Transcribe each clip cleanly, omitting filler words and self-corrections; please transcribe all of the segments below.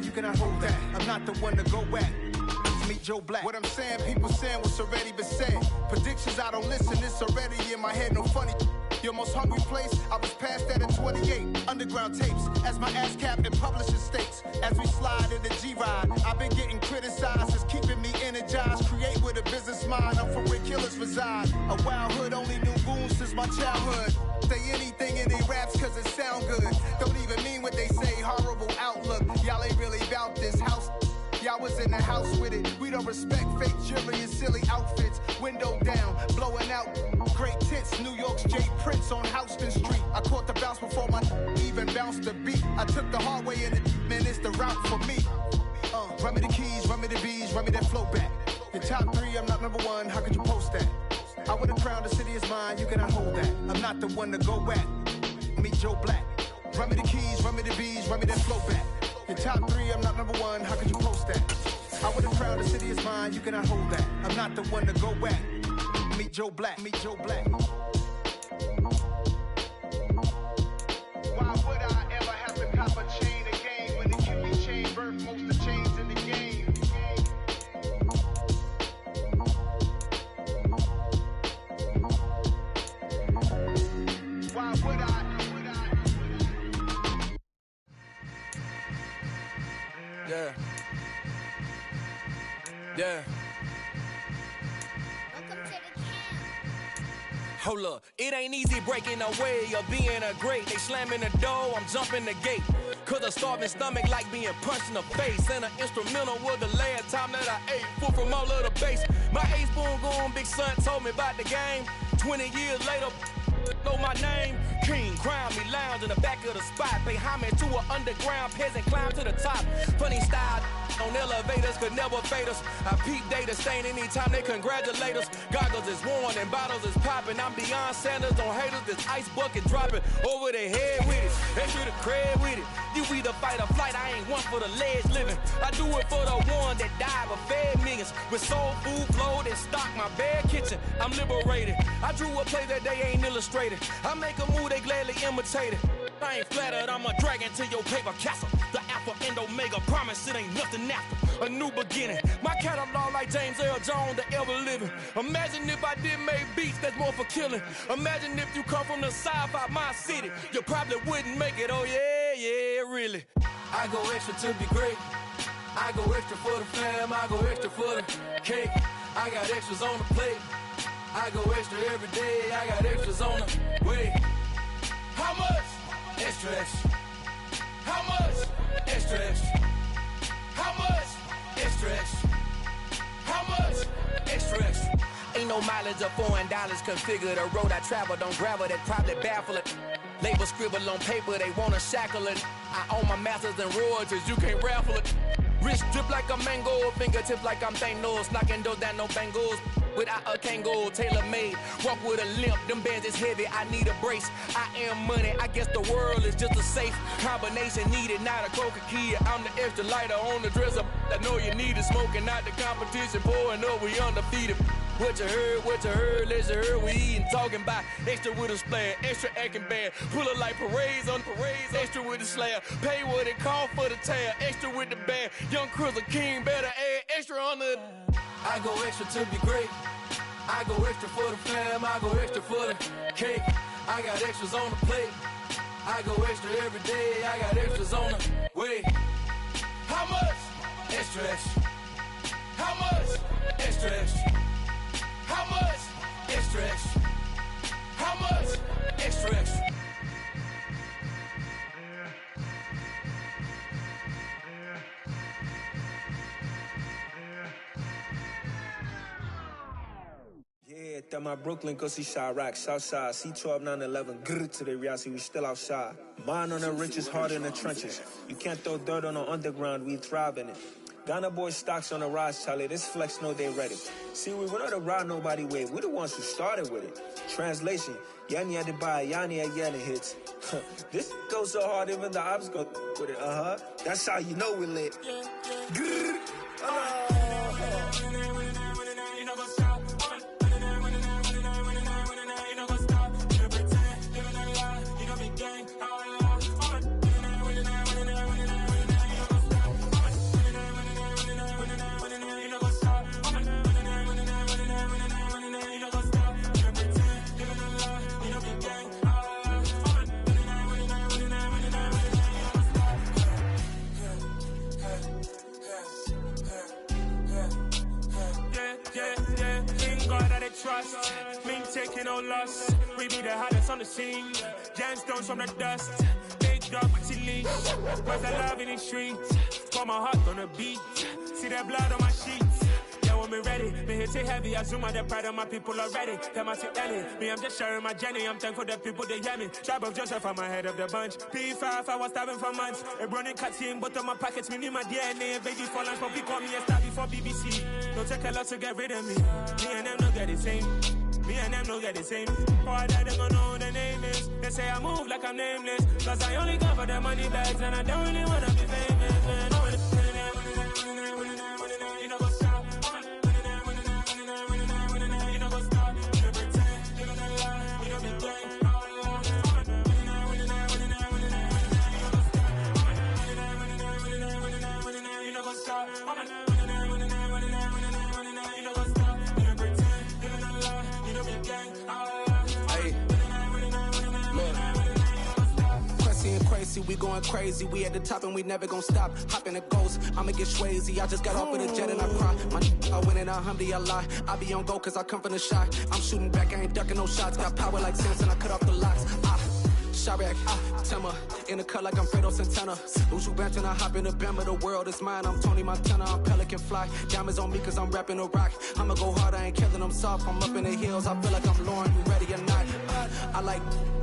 mind, you cannot hold that. I'm not the one to go at. Meet Joe Black. What I'm saying, people saying what's already been said. Predictions, I don't listen, it's already in my head, no funny. Your most hungry place, I was past that at 28. Underground tapes, as my ass cap in publishing states. As we slide in the G-Ride, I've been getting criticized, it's keeping me energized. Create with a business mind, I'm from where killers reside. A wild hood, only knew goons since my childhood. Say anything in they raps cause it sound good. Don't even mean what they say, horrible outlook. Y'all ain't really about this house. Y'all was in the house with it. We don't respect fake jewelry and silly outfits. Window down, blowing out great tits. New York's J. Prince on Houston Street. I caught the bounce before my even bounced the beat. I took the hard way in it, man, it's the route for me. Run me the keys, run me the bees, run me that flow back. Your top three, I'm not number one, how could you post that? I would've crowned the city is mine, you cannot hold that. I'm not the one to go at. Meet Joe Black. Run me the keys, run me the bees, run me that flow back. Your top three, I'm not number one, how could you post that? I would've crowned the city is mine, you cannot hold that. I'm not the one to go at. Meet Joe Black, meet Joe Black. Why would I ever have to cop a chain again when it can be chain birth, most of chains in the game? Why would I? Yeah. Yeah. Hold up, it ain't easy breaking away or being a great. They slamming the door, I'm jumping the gate. Cause a starving stomach like being punched in the face. And an instrumental was the last time that I ate. Full from all of the bass. My ace boom going, big son told me about the game. 20 years later, know my name. King, crown me, lounge in the back of the spot. Pay homage to an underground peasant, climb to the top. Funny style on elevators could never fade us. I peep data stain anytime they congratulate us. Goggles is worn and bottles is popping. I'm beyond Sanders on haters, this ice bucket dropping over their head with it. Extra the cred with it. You either fight or flight, I ain't one for the ledge living. I do it for the one that died but fed millions. With soul food flowed and stocked my bare kitchen. I'm liberated. I drew a play that they ain't illustrated. I make a move, they gladly imitate it. I ain't flattered, I'm a dragon to your paper castle. The Alpha and Omega, promise it ain't nothing after. A new beginning. My catalog like James Earl Jones, the ever living. Imagine if I didn't make beats, that's more for killing. Imagine if you come from the sci-fi, my city. You probably wouldn't make it, oh yeah, yeah, really. I go extra to be great. I go extra for the fam, I go extra for the cake. I got extras on the plate. I go extra every day, I got extras on the way. How much? Extra, extra. How much? Extra, extra. How much? Extra, extra. How much? Extra, extra. Ain't no mileage of $4 configure the road I travel. Don't gravel that probably baffle it. Label scribble on paper, they wanna shackle it. I own my masters and royalties, you can't raffle it. Wrist drip like a mango, fingertips like I'm Thanos, knocking those down no bangles. Without a Kango, tailor-made, walk with a limp, them bands is heavy, I need a brace. I am money, I guess the world is just a safe combination needed, not a coca key. I'm the extra lighter on the dresser, I know you need it, smoking out the competition, pouring up, we undefeated. What you heard, let's you heard, we eating, talking about extra with a splash, extra acting bad, pull it like parades on parades, extra with the slab, pay what it cost for the tab, extra with the band, young Cruiser King, better add extra on the... I go extra to be great. I go extra for the fam, I go extra for the cake. I got extras on the plate. I go extra every day, I got extras on the way. How much? Extra, extra. How much? Extra, extra. How much? Extra, extra. How much? Extra, extra. Yeah, that my Brooklyn, go see Chirac, Southside, C12, 911, grrr to the reality, we still outside. Mine on the riches, hard in the trenches. You can't throw dirt on the underground, we thrive in it. Ghana boys stocks on the rise, Charlie, this flex know they ready. See, we went on the ride nobody way, we the ones who started with it. Translation, Yanni had to buy, Yanni had Yanni hits. This goes so hard, even the ops go with it, That's how you know we lit. Grrr, taking no loss. We be the hottest on the scene. Gemstones from the dust. Big dog with leash. Where's the love in the streets? Pour my heart on the beat. See that blood on my sheets. Yeah, when me ready, me hit it heavy. I zoom out the pride of my people already. Them I see Ellie. Me, I'm just sharing my journey. I'm thankful that people they hear me. Tribe of Joseph, I'm ahead of the bunch. P5, I was starving for months. A running cut in, but on my pockets, me need my DNA. Baby for lunch, but people call me a star before BBC. Don't take a lot to get rid of me. Me and them don't get the same. Me and them don't get the same. All that they gon' know the name is. They say I move like I'm nameless. Cause I only come for the money bags and I don't really wanna be famous, man. You know what's up? You know what's up? You know pretend. You know that lie. You know be gang. You know what's up? Crazy, we going crazy. We at the top and we never gon' stop. Hop in a ghost, I'ma get swayzy. I just got off with a jet and I cry. I win in a Humvee, I lie. I be on go cause I come from the shot. I'm shooting back, I ain't ducking no shots. Got power like Samson, I cut off the locks. Chirac, Timmer, in the cut like I'm Fredo Santana. Uju Banton, I hop in the Bama, the world is mine. I'm Tony Montana, I'm Pelican Fly. Diamonds on me cause I'm rapping a rock. I'ma go hard, I ain't killing them soft. I'm up in the hills, I feel like I'm Lauren, you ready or not? I like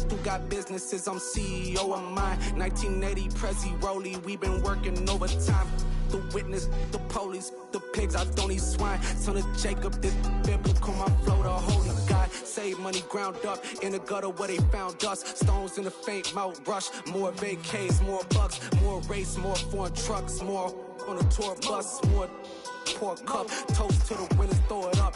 who got businesses, I'm CEO of mine. 1980 Prezi Rolly, we been working overtime. The witness, the police, the pigs, I don't eat swine. Son of Jacob, this biblical, my flow, the holy God. Save money ground up in the gutter where they found us. Stones in the faint mouth rush. More vacays, more bucks, more race, more foreign trucks, more on a tour bus, more pork cup. Toast to the winners, throw it up.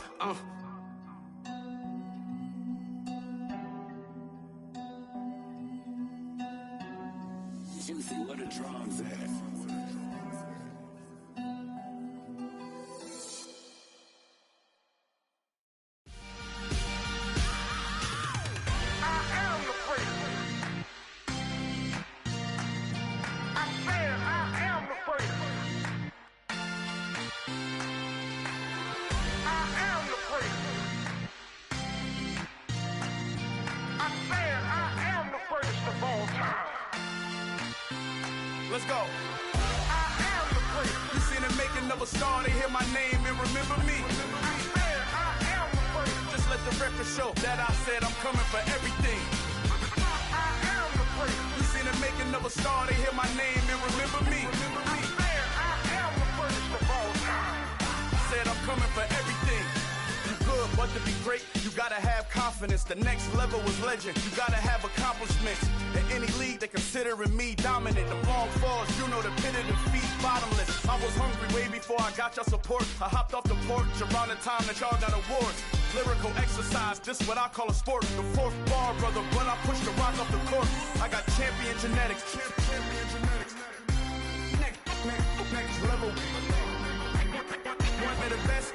Juicy, what a drums at. Let's go. I am the place. You seen the making of a star, they hear my name and remember me. I am the place. Just let the record show that I said I'm coming for everything. I am the place. You seen the making of a star, they hear my name and remember me. I am the first of all time. Said I'm coming for everything. You good, but to be great, you gotta have confidence. The next level was legend. You gotta have accomplishments. In any league, they considering me dominant. The long falls, you know the pit of defeat, bottomless. I was hungry way before I got your support. I hopped off the porch around the time that y'all got awards. Lyrical exercise, this what I call a sport. The fourth bar, brother, when I push the rock off the court. I got champion genetics. Champion genetics. Next level. One of the best.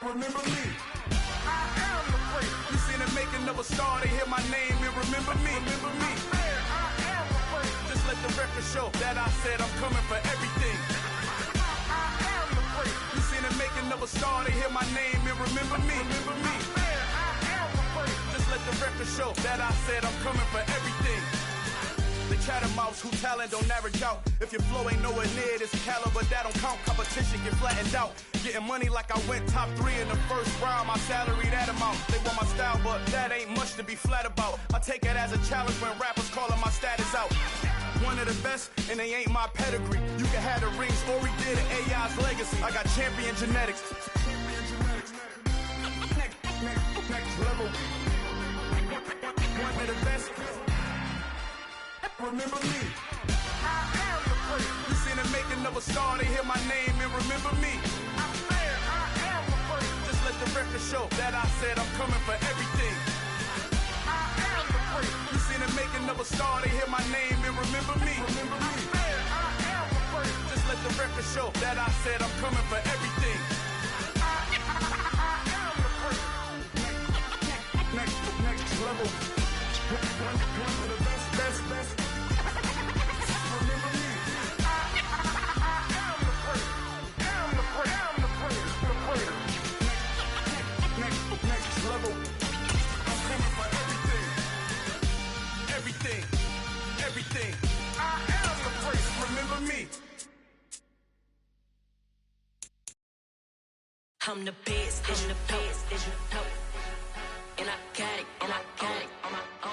Remember me. I am the place. You seen the making of a star, they hear my name and remember me. Remember me. I am the place. Just let the record show that I said I'm coming for everything. I am the place. You seen the making of a star, they hear my name and remember me. Remember me. I am the place. Just let the record show that I said I'm coming for everything. The chattermouths who talent don't average out. If your flow ain't nowhere near this caliber, that don't count. Competition get flattened out. Getting money like I went top 3 in the first round. My salary that amount. They want my style, but that ain't much to be flat about. I take it as a challenge when rappers calling my status out. One of the best, and they ain't my pedigree. You can have the rings, or we did an AI's legacy. I got champion genetics. Next level. One of the best. Remember me. I am the place. You seen the making of a star, they hear my name and remember me. I am the place. Just let the record show that I said I'm coming for everything. I am the place. You seen the making of a star, they hear my name and remember me. Remember me. I am the place. Just let the record show that I said I'm coming for everything. I am the place. Next level. One of the best. Next level. I'm the best, I'm the best, as you know. And I got it on my own.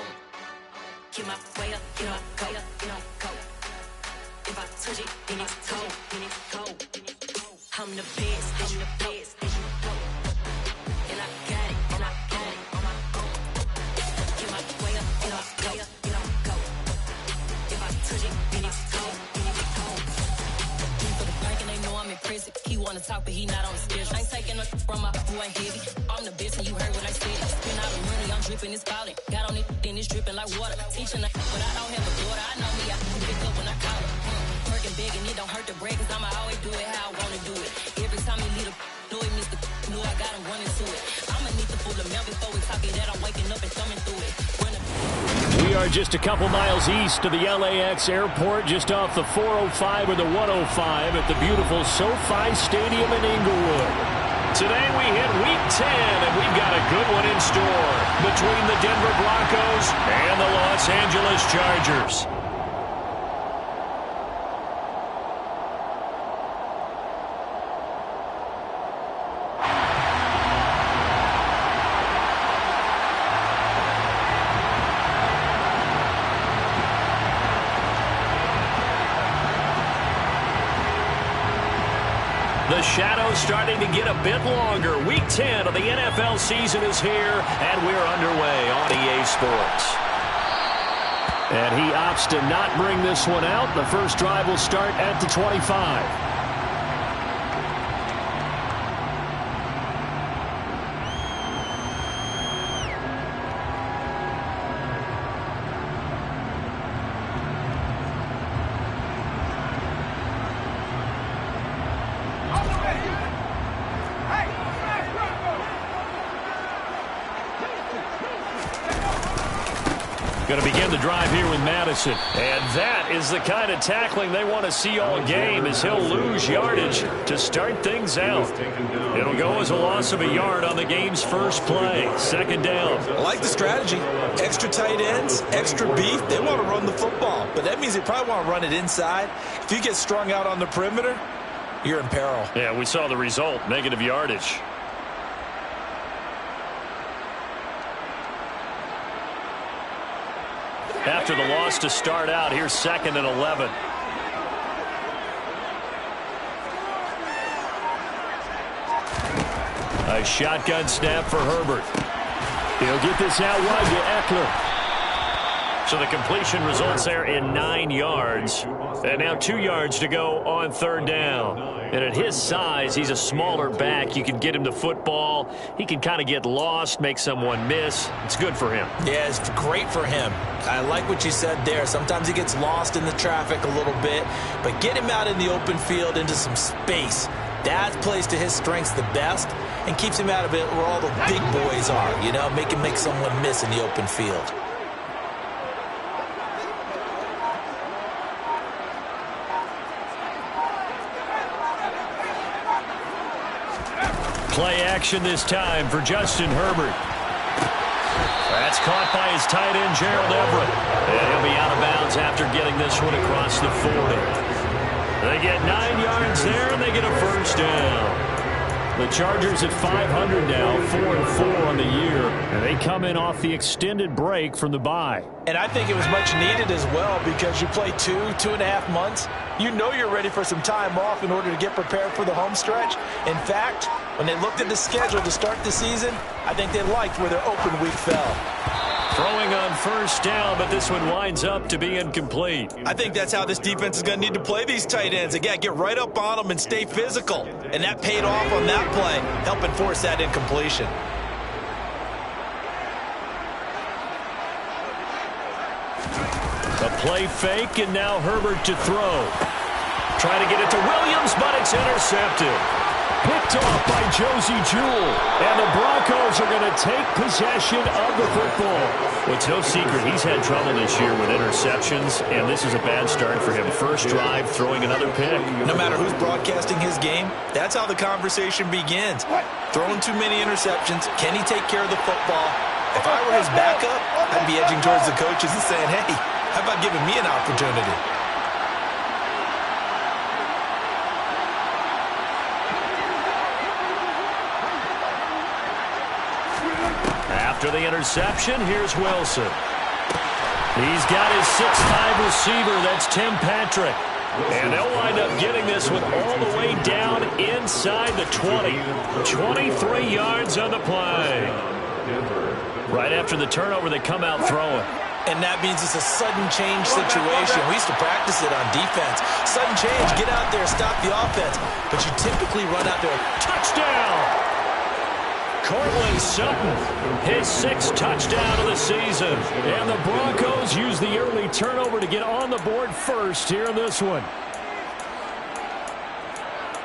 Get my way up, get my go, go. If I touch it, then it's cold, I'm the best, as you know. And I got it on my own. Get my way up, get my go. If I touch it, then it's cold, For the park and they know I'm in prison. He wanna talk, but he not on the schedule. I ain't taking no from my who ain't heavy. I'm the best and you heard what I said. Spend all the money, I'm dripping, it's falling. Got on it, then it's dripping like water. Teaching her, but I don't have a daughter. I know me, I can pick up when I call her. Working big and it don't hurt the break, cause I'ma always do it how I wanna do it. Every time he lead a know it, Mr. Know I got him running to it. I'ma need to pull the mail before we talk it that I'm waking up and thumbing through it. We are just a couple miles east of the LAX airport, just off the 405 or the 105 at the beautiful SoFi Stadium in Inglewood. Today we hit Week 10, and we've got a good one in store between the Denver Broncos and the Los Angeles Chargers. The shadow's starting to get a bit longer. Week 10 of the NFL season is here, and we're underway on EA Sports. And he opts to not bring this one out. The first drive will start at the 25. Going to begin the drive here with Madison. And that is the kind of tackling they want to see all game, as he'll lose yardage to start things out. It'll go as a loss of a yard on the game's first play. Second down. I like the strategy. Extra tight ends, extra beef. They want to run the football, but that means they probably want to run it inside. If you get strung out on the perimeter, you're in peril. Yeah, we saw the result. Negative yardage. After the loss to start out, here's 2nd and 11. A shotgun snap for Herbert. He'll get this out wide to Eckler. So the completion results there in 9 yards. And now 2 yards to go on third down. And at his size, he's a smaller back. You can get him the football. He can kind of get lost, make someone miss. It's good for him. Yeah, it's great for him. I like what you said there. Sometimes he gets lost in the traffic a little bit. But get him out in the open field into some space. That plays to his strengths the best and keeps him out of it where all the big boys are. You know, make him make someone miss in the open field. Play action this time for Justin Herbert. That's caught by his tight end, Gerald Everett. And he'll be out of bounds after getting this one across the 40. They get 9 yards there, and they get a first down. The Chargers at 500 now, 4-4 on the year, and they come in off the extended break from the bye. And I think it was much needed as well, because you play 2.5 months. You know you're ready for some time off in order to get prepared for the home stretch. In fact, when they looked at the schedule to start the season, I think they liked where their open week fell. Throwing on first down, but this one winds up to be incomplete. I think that's how this defense is going to need to play these tight ends. They got to get right up on them and stay physical. And that paid off on that play, helping force that incompletion. A play fake, and now Herbert to throw. Trying to get it to Williams, but it's intercepted. Picked off by Josie Jewell. And the Broncos are going to take possession of the football. Well, it's no secret he's had trouble this year with interceptions, and this is a bad start for him. First drive, throwing another pick. No matter who's broadcasting his game, that's how the conversation begins. Throwing too many interceptions, can he take care of the football? If I were his backup, I'd be edging towards the coaches and saying, hey, how about giving me an opportunity? After the interception, here's Wilson. He's got his 6'5" receiver. That's Tim Patrick. And they'll wind up getting this one all the way down inside the 20. 23 yards on the play. Right after the turnover, they come out throwing. And that means it's a sudden change situation. We used to practice it on defense. Sudden change, get out there, stop the offense. But you typically run out there. Touchdown! Cortland Sutton, his 6th touchdown of the season. And the Broncos use the early turnover to get on the board first here in this one.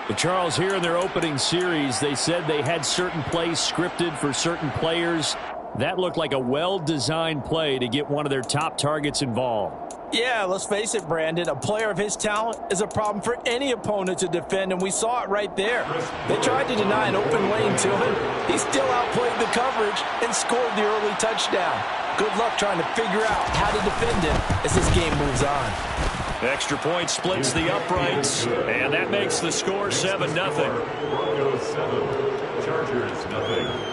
But Charles, here in their opening series, they said they had certain plays scripted for certain players. That looked like a well-designed play to get one of their top targets involved. Yeah, let's face it, Brandon. A player of his talent is a problem for any opponent to defend, and we saw it right there. They tried to deny an open lane to him. He still outplayed the coverage and scored the early touchdown. Good luck trying to figure out how to defend him as this game moves on. Extra point splits the uprights, and that makes the score 7-0. Broncos 7, Chargers 0.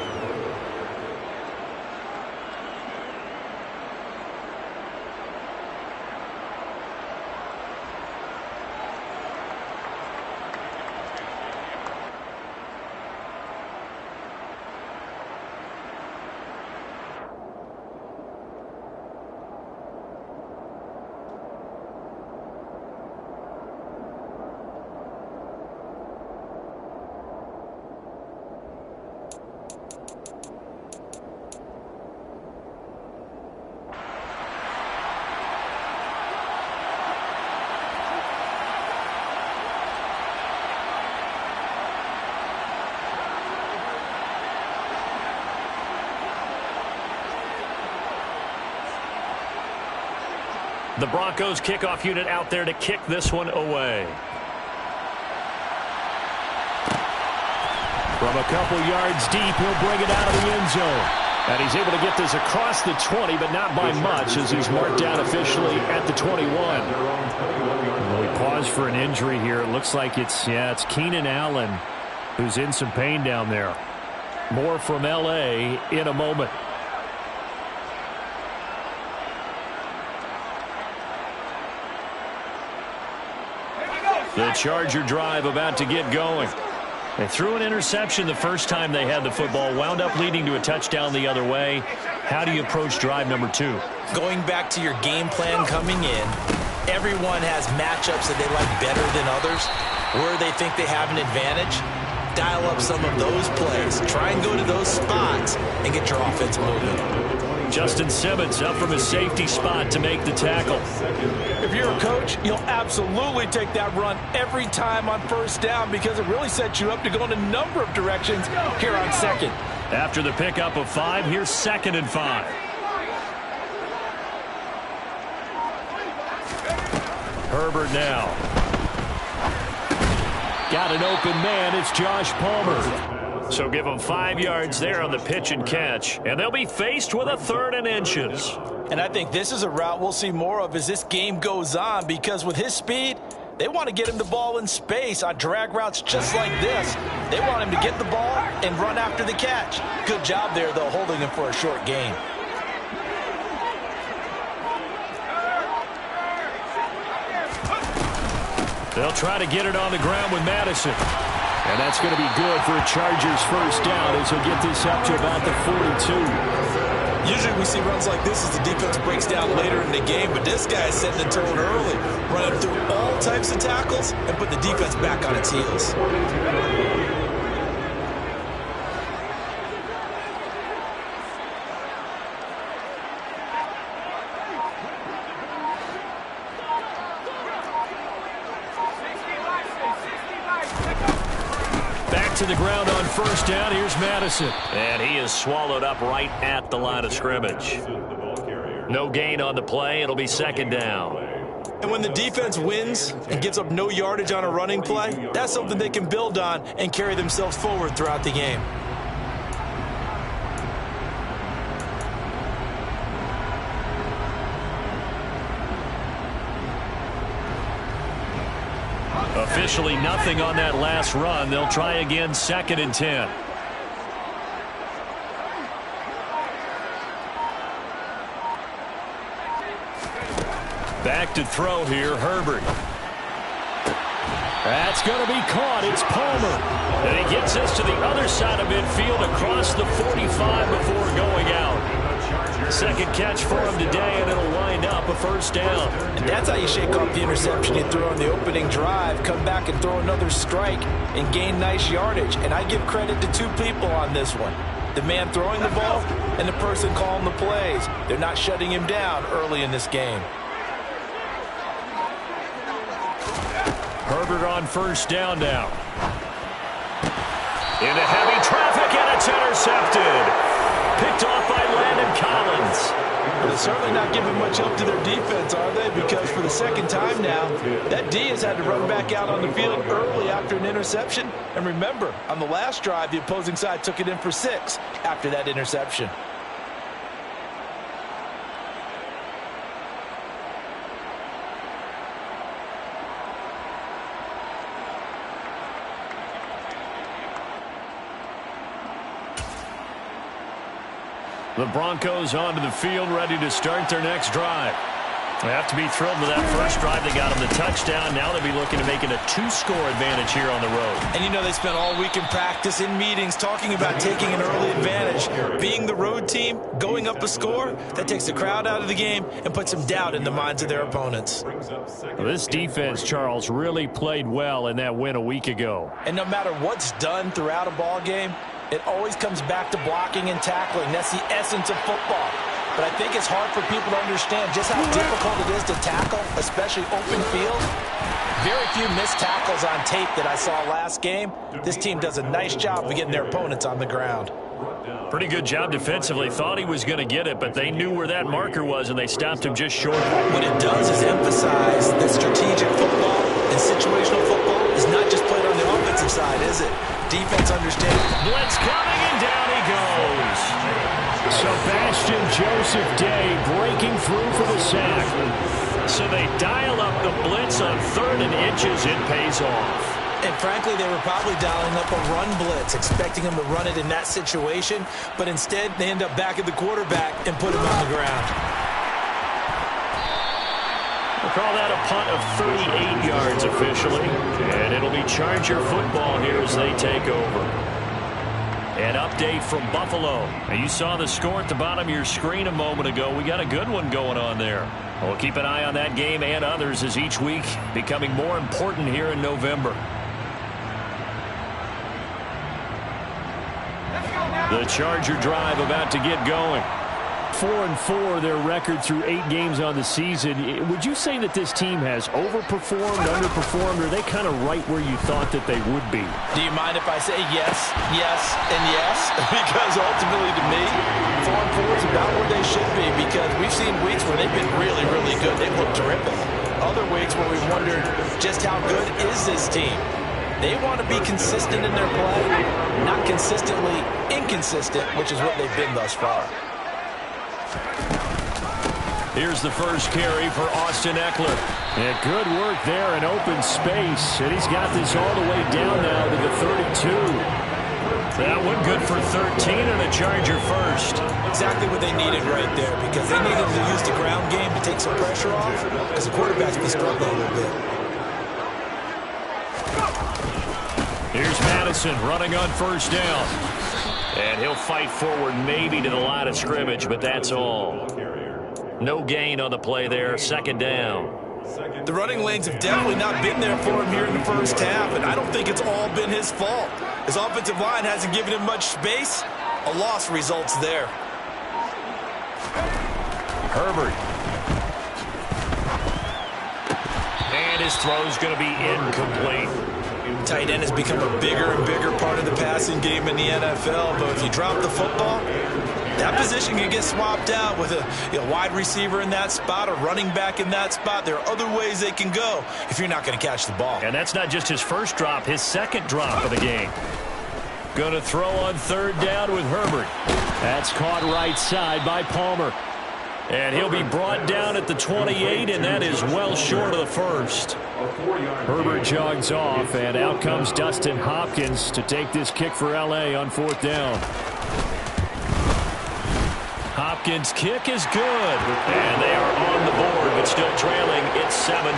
The Broncos kickoff unit out there to kick this one away. From a couple yards deep, he'll bring it out of the end zone. And he's able to get this across the 20, but not by much, as he's marked down officially at the 21. We pause for an injury here. It looks like it's Keenan Allen who's in some pain down there. More from L.A. in a moment. The Charger drive about to get going. They threw an interception the first time they had the football, wound up leading to a touchdown the other way. How do you approach drive number 2? Going back to your game plan coming in, everyone has matchups that they like better than others, where they think they have an advantage. Dial up some of those plays. Try and go to those spots and get your offense moving. Justin Simmons up from his safety spot to make the tackle. If you're a coach, you'll absolutely take that run every time on first down because it really sets you up to go in a number of directions here on second. After the pickup of 5, here's 2nd and 5. Herbert now. Got an open man. It's Josh Palmer. So give them 5 yards there on the pitch and catch. And they'll be faced with a 3rd and inches. And I think this is a route we'll see more of as this game goes on because with his speed, they want to get him the ball in space on drag routes just like this. They want him to get the ball and run after the catch. Good job there, though, holding him for a short gain. They'll try to get it on the ground with Madison. And that's going to be good for a Chargers first down as he'll get this up to about the 42. Usually we see runs like this as the defense breaks down later in the game, but this guy is setting the tone early, running through all types of tackles and put the defense back on its heels. To the ground on first down. Here's Madison. And he is swallowed up right at the line of scrimmage. No gain on the play. It'll be 2nd down. And when the defense wins and gives up no yardage on a running play, that's something they can build on and carry themselves forward throughout the game. Officially nothing on that last run. They'll try again 2nd and 10. back to throw here, Herbert. That's going to be caught. It's Palmer. And he gets this to the other side of midfield across the 45 before going out. Second catch for him today, and it'll wind up a first down. And that's how you shake off the interception you throw on the opening drive, come back and throw another strike and gain nice yardage. And I give credit to two people on this one. The man throwing the ball and the person calling the plays. They're not shutting him down early in this game. Herbert on first down now. Into heavy traffic, and it's intercepted. Picked off by Landon Collins. Well, they're certainly not giving much help to their defense, are they? Because for the second time now, that D has had to run back out on the field early after an interception. And remember, on the last drive, the opposing side took it in for 6 after that interception. The Broncos onto the field, ready to start their next drive. They have to be thrilled with that first drive. They got them the touchdown. Now they'll be looking to make it a 2-score advantage here on the road. And you know they spent all week in practice, in meetings, talking about taking an early advantage. Being the road team, going up a score, that takes the crowd out of the game and puts some doubt in the minds of their opponents. Well, this defense, Charles, really played well in that win a week ago. And no matter what's done throughout a ball game, it always comes back to blocking and tackling. That's the essence of football. But I think it's hard for people to understand just how difficult it is to tackle, especially open field. Very few missed tackles on tape that I saw last game. This team does a nice job of getting their opponents on the ground. Pretty good job defensively. Thought he was going to get it, but they knew where that marker was, and they stopped him just short. What it does is emphasize that strategic football and situational football is not just played on the offensive side, is it? Defense understands. Blitz coming, and down he goes. Sebastian Joseph Day breaking through for the sack. So they dial up the blitz on 3rd and inches. It pays off. And frankly, they were probably dialing up a run blitz, expecting him to run it in that situation. But instead, they end up back at the quarterback and put him on the ground. We'll call that a punt of 38 yards officially. And it'll be Charger football here as they take over. An update from Buffalo. Now, you saw the score at the bottom of your screen a moment ago. We got a good one going on there. We'll keep an eye on that game and others as each week becoming more important here in November. The Charger drive about to get going. 4-4, their record through 8 games on the season. Would you say that this team has overperformed, underperformed, or are they kind of right where you thought that they would be? Do you mind if I say yes, yes, and yes? Because ultimately to me, 4-4 is about where they should be, because we've seen weeks where they've been really, really good. They've looked terrific. Other weeks where we've wondered just how good is this team. They want to be consistent in their play, not consistently inconsistent, which is what they've been thus far. Here's the first carry for Austin Eckler. And good work there in open space. And he's got this all the way down now to the 32. That one good for 13 and a Charger first. Exactly what they needed right there, because they needed to use the ground game to take some pressure off, because the quarterback's been struggling a little bit. Here's Madison running on first down. And he'll fight forward maybe to the line of scrimmage, but that's all. No gain on the play there. Second down. The running lanes have definitely not been there for him here in the first half, and I don't think it's all been his fault. His offensive line hasn't given him much space. A loss results there. Herbert. And his throw's going to be incomplete. Tight end has become a bigger and bigger part of the passing game in the NFL, but if you drop the football, that position can get swapped out with a wide receiver in that spot, a running back in that spot. There are other ways they can go if you're not going to catch the ball. And that's not just his first drop, his second drop of the game. Going to throw on third down with Herbert. That's caught right side by Palmer. And he'll be brought down at the 28, and that is well short of the first. Herbert jogs off, and out comes Dustin Hopkins to take this kick for L.A. on fourth down. Hopkins' kick is good. And they are on the board, but still trailing. It's 7-3.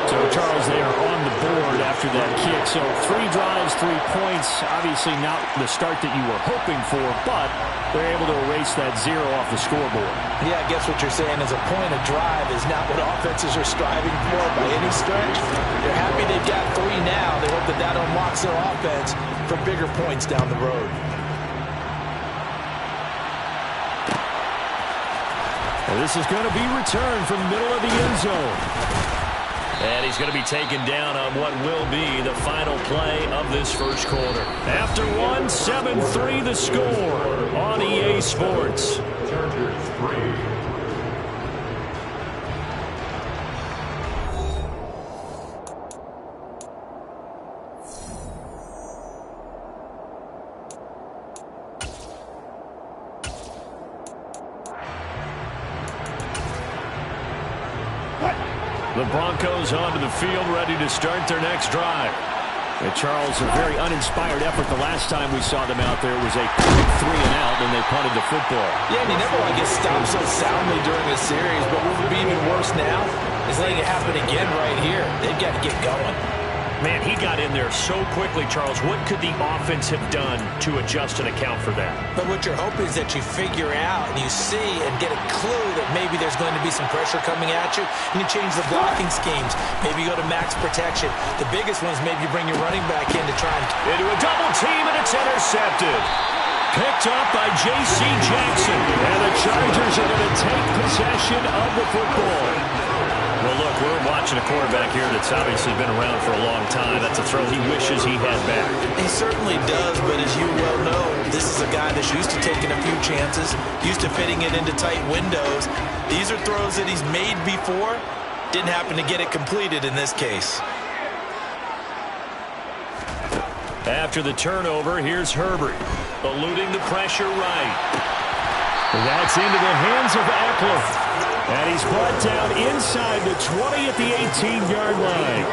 So, Charles, they are on the board after that kick. So 3 drives, 3 points. Obviously not the start that you were hoping for, but they're able to erase that 0 off the scoreboard. Yeah, I guess what you're saying is a point of drive is not what offenses are striving for by any stretch. They're happy they've got 3 now. They hope that that unlocks their offense for bigger points down the road. And this is going to be returned from the middle of the end zone. And he's going to be taken down on what will be the final play of this first quarter. After 1, 7-3 the score on EA Sports. Chargers 3. The Broncos onto the field, ready to start their next drive. And Charles, a very uninspired effort. The last time we saw them out there was a quick 3 and out, and they punted the football. Yeah, and you never want to get stopped so soundly during a series, but what would be even worse now is letting it happen again right here. They've got to get going. Man, he got in there so quickly, Charles. What could the offense have done to adjust and account for that? But what you're hoping is that you figure out and you see and get a clue that maybe there's going to be some pressure coming at you, and you change the blocking schemes. Maybe you go to max protection. The biggest one is maybe you bring your running back in to try and... Into a double team, and it's intercepted. Picked up by J.C. Jackson. And the Chargers are going to take possession of the football. Well, look, we're watching a quarterback here that's obviously been around for a long time. That's a throw he wishes he had back. He certainly does, but as you well know, this is a guy that's used to taking a few chances, used to fitting it into tight windows. These are throws that he's made before. Didn't happen to get it completed in this case. After the turnover, here's Herbert, eluding the pressure right. That's into the hands of Eckler. And he's brought down inside the 20 at the 18-yard line.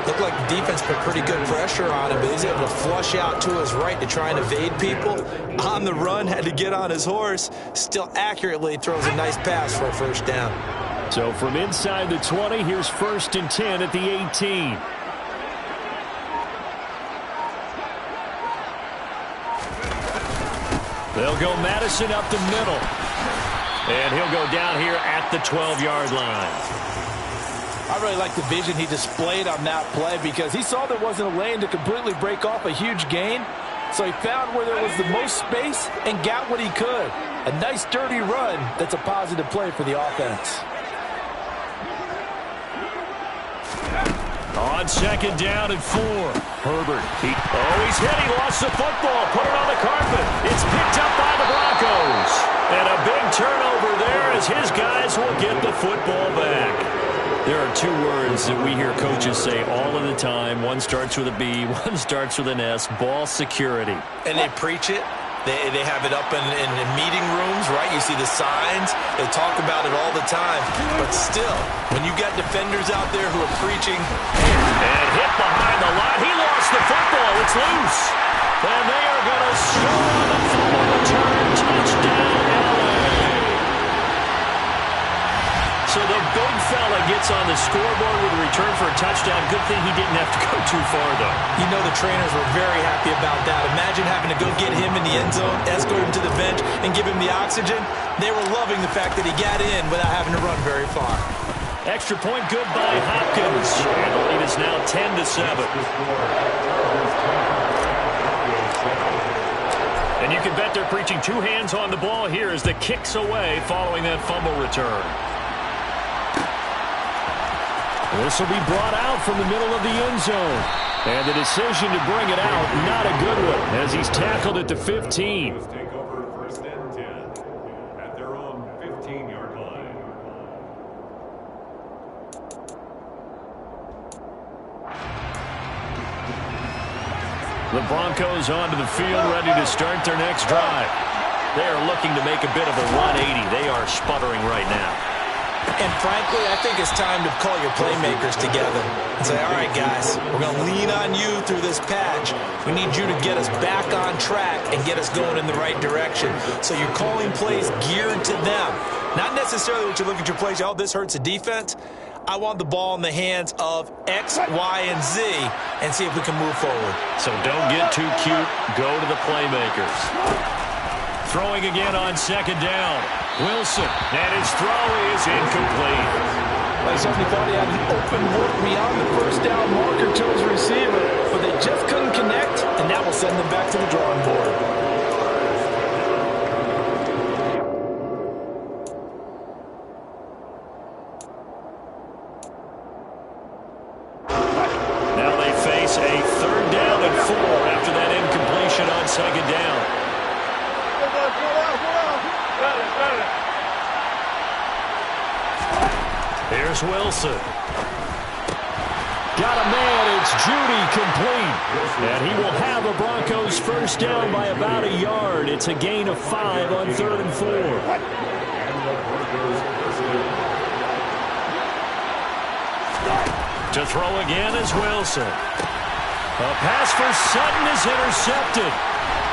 Looked like the defense put pretty good pressure on him, but he's able to flush out to his right to try and evade people. On the run, had to get on his horse. Still accurately throws a nice pass for a first down. So from inside the 20, here's 1st and 10 at the 18. They'll go Madison up the middle. And he'll go down here at the 12-yard line. I really like the vision he displayed on that play because he saw there wasn't a lane to completely break off a huge gain. So he found where there was the most space and got what he could. A nice dirty run that's a positive play for the offense. On 2nd down and 4. Herbert. He's hit. He lost the football. Put it on the carpet. It's picked up by the Broncos. And a big turnover there as his guys will get the football back. There are 2 words that we hear coaches say all of the time. One starts with a B, one starts with an S. Ball security. And they preach it. They have it up in meeting rooms, right? You see the signs. They talk about it all the time. But still, when you got defenders out there who are preaching. And hit behind the line. He lost the football. It's loose. And they are going to score on the fumble return. Touchdown, LA. So the big fella gets on the scoreboard with a return for a touchdown. Good thing he didn't have to go too far, though. You know the trainers were very happy about that. Imagine having to go get him in the end zone, escort him to the bench, and give him the oxygen. They were loving the fact that he got in without having to run very far. Extra point good by Hopkins. And the lead is now 10-7. And you can bet they're preaching 2 hands on the ball here as the kick's away following that fumble return. This will be brought out from the middle of the end zone. And the decision to bring it out, not a good one, as he's tackled at the 15. Take over 1st and 10 at their own 15-yard line. The Broncos onto the field, ready to start their next drive. They are looking to make a bit of a 180. They are sputtering right now. And frankly, I think it's time to call your playmakers together and say, all right, guys, we're going to lean on you through this patch. We need you to get us back on track and get us going in the right direction. So you're calling plays geared to them. Not necessarily what you look at your plays, oh, this hurts the defense. I want the ball in the hands of X, Y, and Z and see if we can move forward. So don't get too cute. Go to the playmakers. Throwing again on second down. Wilson, and his throw is incomplete. I certainly thought he had an open look beyond the first down marker to his receiver, but they just couldn't connect, and that will send them back to the drawing board. Now they face a 3rd down and 4 after that incompletion on second down. Here's Wilson. Got a man. It's Judy complete. And he will have the Broncos first down by about a yard. It's a gain of 5 on 3rd and 4. To throw again is Wilson. A pass for Sutton is intercepted.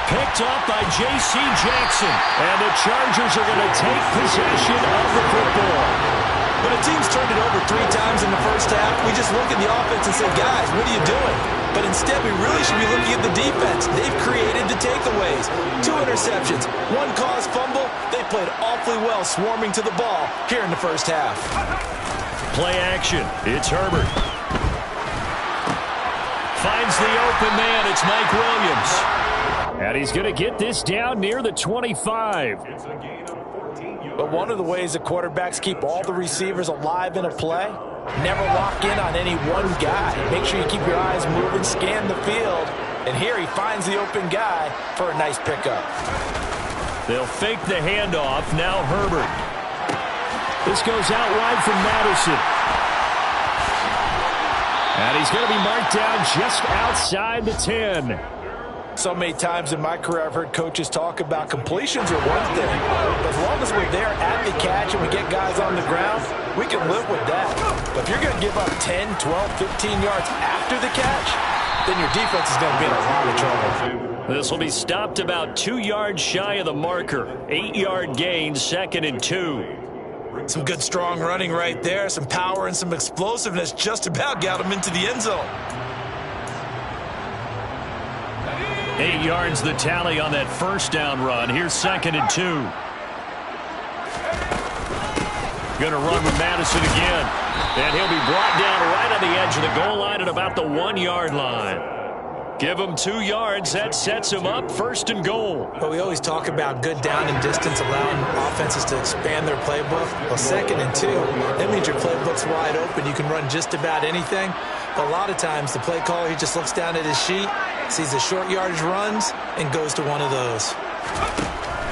Picked up by J.C. Jackson. And the Chargers are going to take possession of the football. When a team's turned it over 3 times in the first half, we just look at the offense and say, guys, what are you doing? But instead, we really should be looking at the defense. They've created the takeaways. 2 interceptions, 1 caused fumble. They played awfully well swarming to the ball here in the first half. Play action. It's Herbert. Finds the open man. It's Mike Williams. And he's going to get this down near the 25. It's a gain of 14 yards. But one of the ways that quarterbacks keep all the receivers alive in a play, never lock in on any one guy. Make sure you keep your eyes moving, scan the field. And here he finds the open guy for a nice pickup. They'll fake the handoff. Now Herbert. This goes out wide from Madison. And he's going to be marked down just outside the 10. So many times in my career I've heard coaches talk about completions are one thing. But as long as we're there at the catch and we get guys on the ground, we can live with that. But if you're going to give up 10, 12, 15 yards after the catch, then your defense is going to be in a lot of trouble. This will be stopped about 2 yards shy of the marker. 8-yard gain, 2nd and 2. Some good strong running right there. Some power and some explosiveness just about got him into the end zone. 8 yards the tally on that first down run. Here's 2nd and 2. Going to run with Madison again. And he'll be brought down right on the edge of the goal line at about the 1-yard line. Give him 2 yards. That sets him up 1st and goal. But we always talk about good down and distance, allowing offenses to expand their playbook. Well, 2nd and 2, that means your playbook's wide open. You can run just about anything. But a lot of times the play caller, he just looks down at his sheet, sees the short yardage runs, and goes to one of those.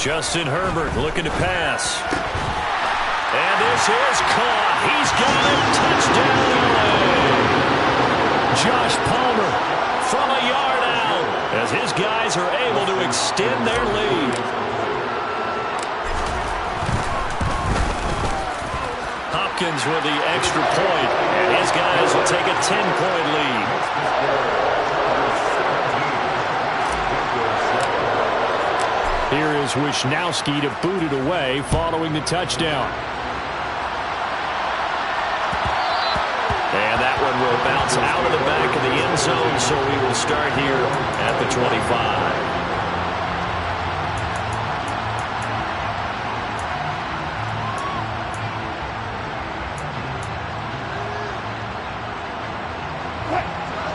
Justin Herbert looking to pass. And this is caught. He's got it. Touchdown. Josh Palmer from a yard out as his guys are able to extend their lead. Hopkins with the extra point, and his guys will take a 10-point lead. Here is Wisnowski to boot it away following the touchdown. And that one will bounce out of the back of the end zone, so we will start here at the 25.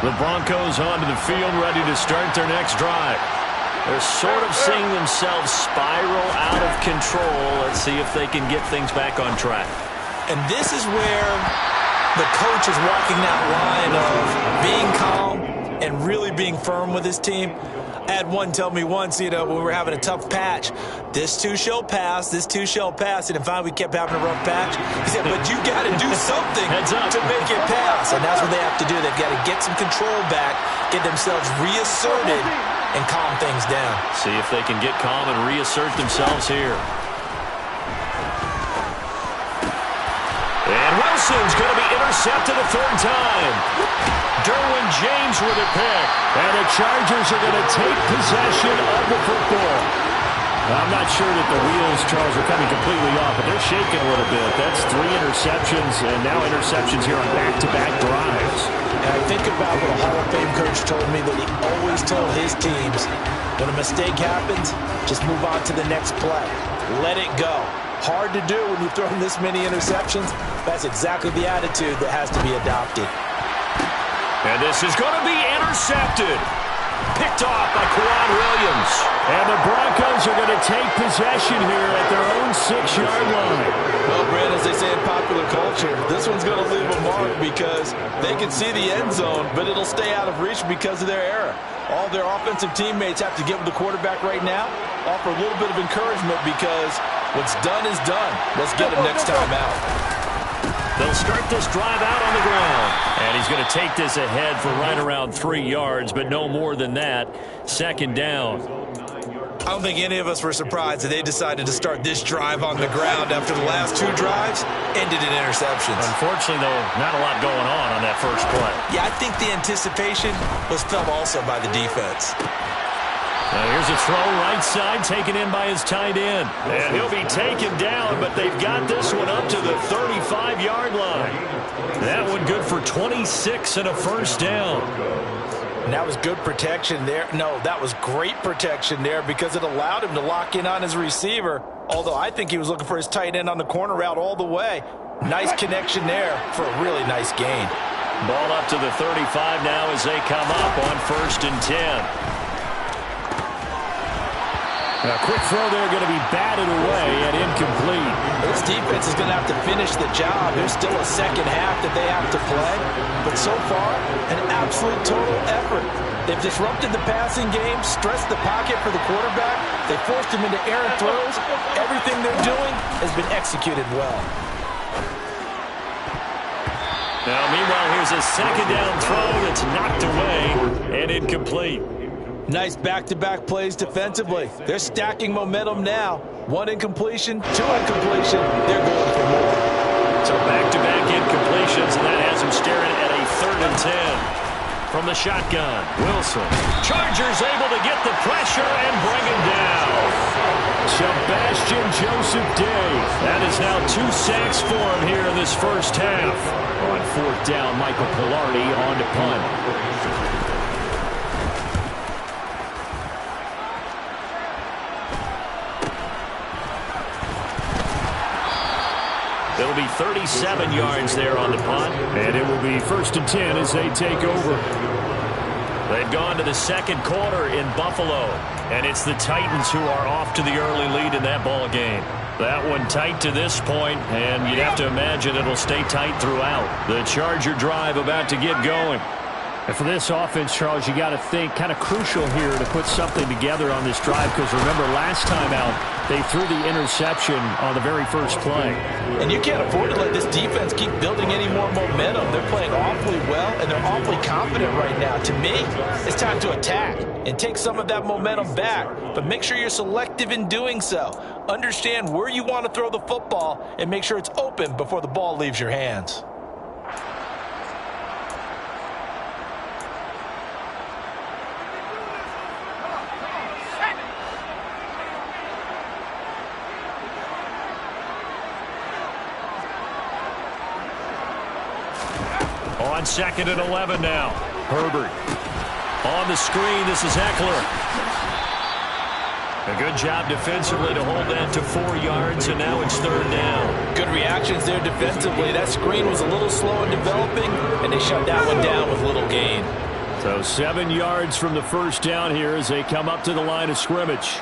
The Broncos onto the field, ready to start their next drive. They're sort of seeing themselves spiral out of control. Let's see if they can get things back on track. And this is where the coach is walking that line of being calm and really being firm with his team. I had one tell me once, when we were having a tough patch, this too shall pass, this too shall pass. And finally we kept having a rough patch. He said, but you got to do something to make it pass. And that's what they have to do. They've got to get some control back, get themselves reasserted, and calm things down. See if they can get calm and reassert themselves here. Wilson's going to be intercepted a third time. Derwin James with a pick. And the Chargers are going to take possession of the football. I'm not sure that the wheels, Charles, are coming completely off, but they're shaking a little bit. That's 3 interceptions, and now interceptions here on back-to-back drives. And I think about what a Hall of Fame coach told me that he always told his teams, when a mistake happens, just move on to the next play. Let it go. Hard to do when you've thrown this many interceptions. That's exactly the attitude that has to be adopted. And this is going to be intercepted. Picked off by Kwan Williams. And the Broncos are going to take possession here at their own 6-yard line. Well, Brad, as they say in popular culture, this one's going to leave a mark because they can see the end zone, but it'll stay out of reach because of their error. All their offensive teammates have to get with the quarterback right now, offer a little bit of encouragement because what's done is done. Let's get him next time out. They'll start this drive out on the ground. And he's going to take this ahead for right around 3 yards, but no more than that. Second down. I don't think any of us were surprised that they decided to start this drive on the ground after the last 2 drives ended in interceptions. Unfortunately, though, not a lot going on that first play. Yeah, I think the anticipation was felt also by the defense. Now here's a throw right side taken in by his tight end. And he'll be taken down, but they've got this one up to the 35-yard line. That one good for 26 and a first down. And that was good protection there. No, that was great protection there because it allowed him to lock in on his receiver. Although I think he was looking for his tight end on the corner route all the way. Nice connection there for a really nice gain. Ball up to the 35 now as they come up on 1st and 10. A quick throw there going to be batted away and incomplete. This defense is going to have to finish the job. There's still a second half that they have to play. But so far, an absolute total effort. They've disrupted the passing game, stressed the pocket for the quarterback. They forced him into errant throws. Everything they're doing has been executed well. Now, meanwhile, here's a second down throw that's knocked away and incomplete. Nice back-to-back plays defensively. They're stacking momentum now. 1 incompletion, 2 incompletion. They're going for more. So back-to-back incompletions, and that has him staring at a 3rd and 10. From the shotgun, Wilson. Chargers able to get the pressure and bring him down. Sebastian Joseph Day. That is now 2 sacks for him here in this first half. On 4th down, Michael Pilardi on to punt. It'll be 37 yards there on the punt. And it will be 1st and 10 as they take over. They've gone to the second quarter in Buffalo. And it's the Titans who are off to the early lead in that ball game. That one tight to this point, and you'd have to imagine it'll stay tight throughout. The Charger drive about to get going. And for this offense, Charles, you got to think kind of crucial here to put something together on this drive because remember last time out they threw the interception on the very first play. And you can't afford to let this defense keep building any more momentum. They're playing awfully well and they're awfully confident right now. To me, it's time to attack and take some of that momentum back. But make sure you're selective in doing so. Understand where you want to throw the football and make sure it's open before the ball leaves your hands. On 2nd and 11 now. Herbert. On the screen, this is Eckler. A good job defensively to hold that to 4 yards, and now it's 3rd down. Good reactions there defensively. That screen was a little slow in developing, and they shut that one down with little gain. So 7 yards from the first down here as they come up to the line of scrimmage.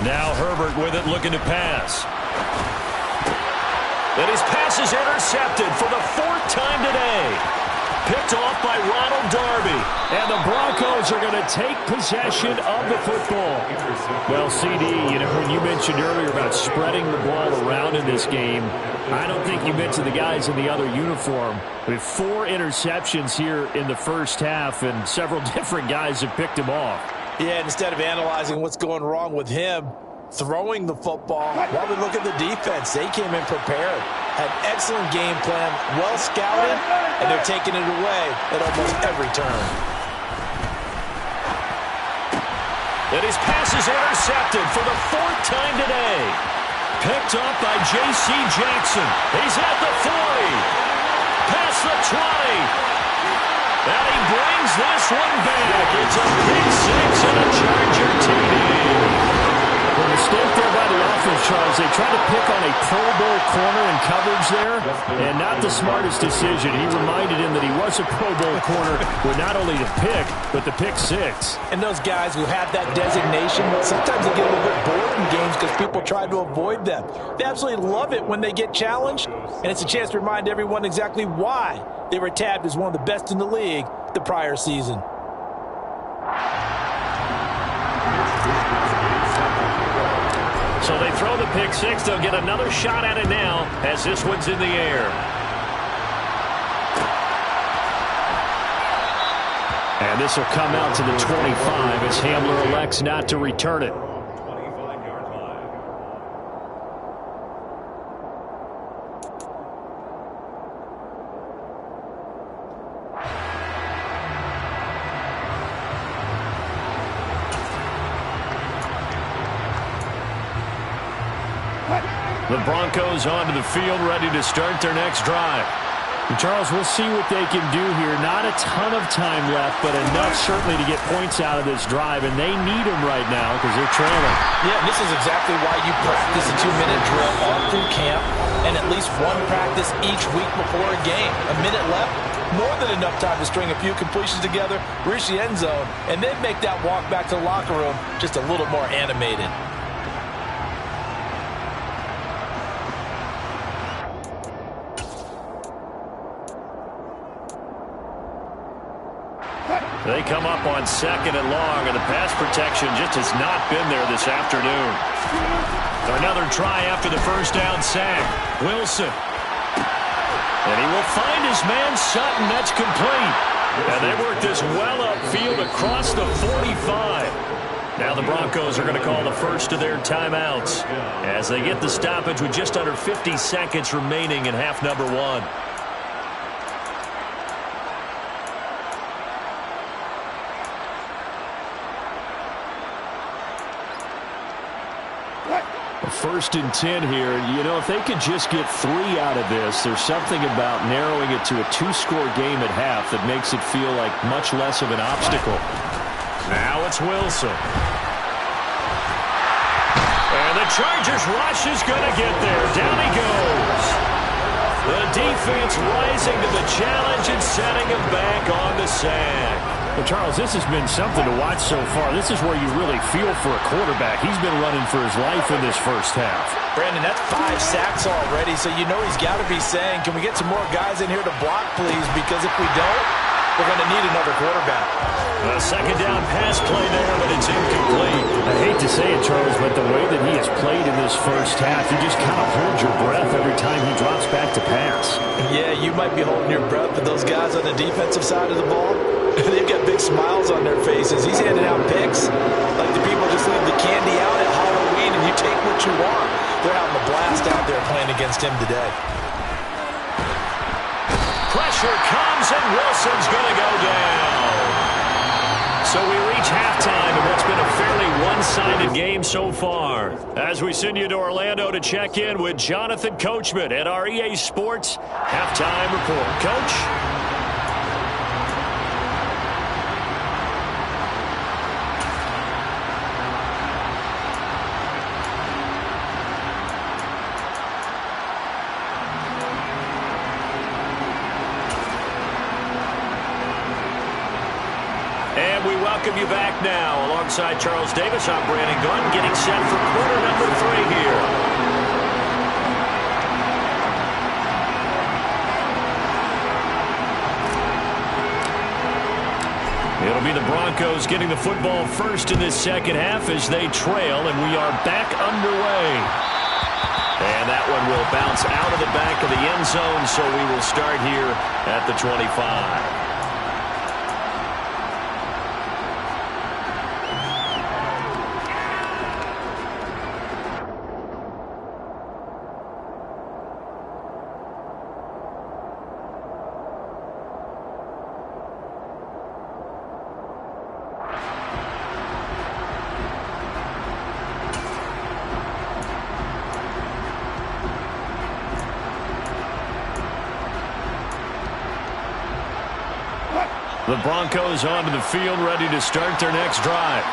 Now Herbert with it, looking to pass. And his pass is intercepted for the 4th time today. Picked off by Ronald Darby. And the Broncos are going to take possession of the football. Well, CD, you know, when you mentioned earlier about spreading the ball around in this game, I don't think you mentioned the guys in the other uniform. We have 4 interceptions here in the first half, and several different guys have picked them off. Yeah, instead of analyzing what's going wrong with him throwing the football, while we look at the defense, they came in prepared, had excellent game plan, well scouted, and they're taking it away at almost every turn. And his pass is intercepted for the 4th time today. Picked up by J.C. Jackson. He's at the 40. Past the 20. And he brings this one back. It's a pick 6 and a Charger TD. The mistake there by the offense, Charles. They tried to pick on a Pro Bowl corner in coverage there, and not the smartest decision. He reminded him that he was a Pro Bowl corner with not only the pick, but the pick 6. And those guys who have that designation, sometimes they get a little bit bored in games because people try to avoid them. They absolutely love it when they get challenged, and it's a chance to remind everyone exactly why they were tabbed as one of the best in the league the prior season. So they throw the pick 6. They'll get another shot at it now as this one's in the air. And this will come out to the 25 as Hamler elects not to return it. The Broncos onto the field, ready to start their next drive. And Charles, we'll see what they can do here. Not a ton of time left, but enough certainly to get points out of this drive, and they need them right now because they're trailing. Yeah, this is exactly why you practice a 2-minute drill all through camp and at least one practice each week before a game. A minute left, more than enough time to string a few completions together, reach the end zone, and then make that walk back to the locker room just a little more animated. They come up on 2nd and long, and the pass protection just has not been there this afternoon. Another try after the first down sack. Wilson. And he will find his man Sutton. That's complete. And they work this well upfield across the 45. Now the Broncos are going to call the first of their timeouts as they get the stoppage with just under 50 seconds remaining in half number 1. First and 10 here. You know, if they could just get 3 out of this, there's something about narrowing it to a 2-score game at half that makes it feel like much less of an obstacle. Now it's Wilson. And the Chargers rush is going to get there. Down he goes. The defense rising to the challenge and setting him back on the sack. Well, Charles, this has been something to watch so far. This is where you really feel for a quarterback. He's been running for his life in this first half. Brandon, that's 5 sacks already, so you know he's got to be saying, can we get some more guys in here to block, please? Because if we don't, we're going to need another quarterback. A second down pass play there, but it's incomplete. I hate to say it, Charles, but the way that he has played in this first half, you just kind of hold your breath every time he drops back to pass. Yeah, you might be holding your breath, but those guys on the defensive side of the ball, they've got big smiles on their faces. He's handing out picks like the people just leave the candy out at Halloween and you take what you want. They're having a blast out there playing against him today. Pressure comes and Wilson's going to go down. So we reach halftime in what's been a fairly one-sided game so far. As we send you to Orlando to check in with Jonathan Coachman at our EA Sports Halftime Report. Coach? And we welcome you back now. Alongside Charles Davis, I'm Brandon Gunn, getting set for quarter number 3 here. It'll be the Broncos getting the football first in this second half as they trail, and we are back underway. And that one will bounce out of the back of the end zone, so we will start here at the 25. The Broncos onto the field, ready to start their next drive.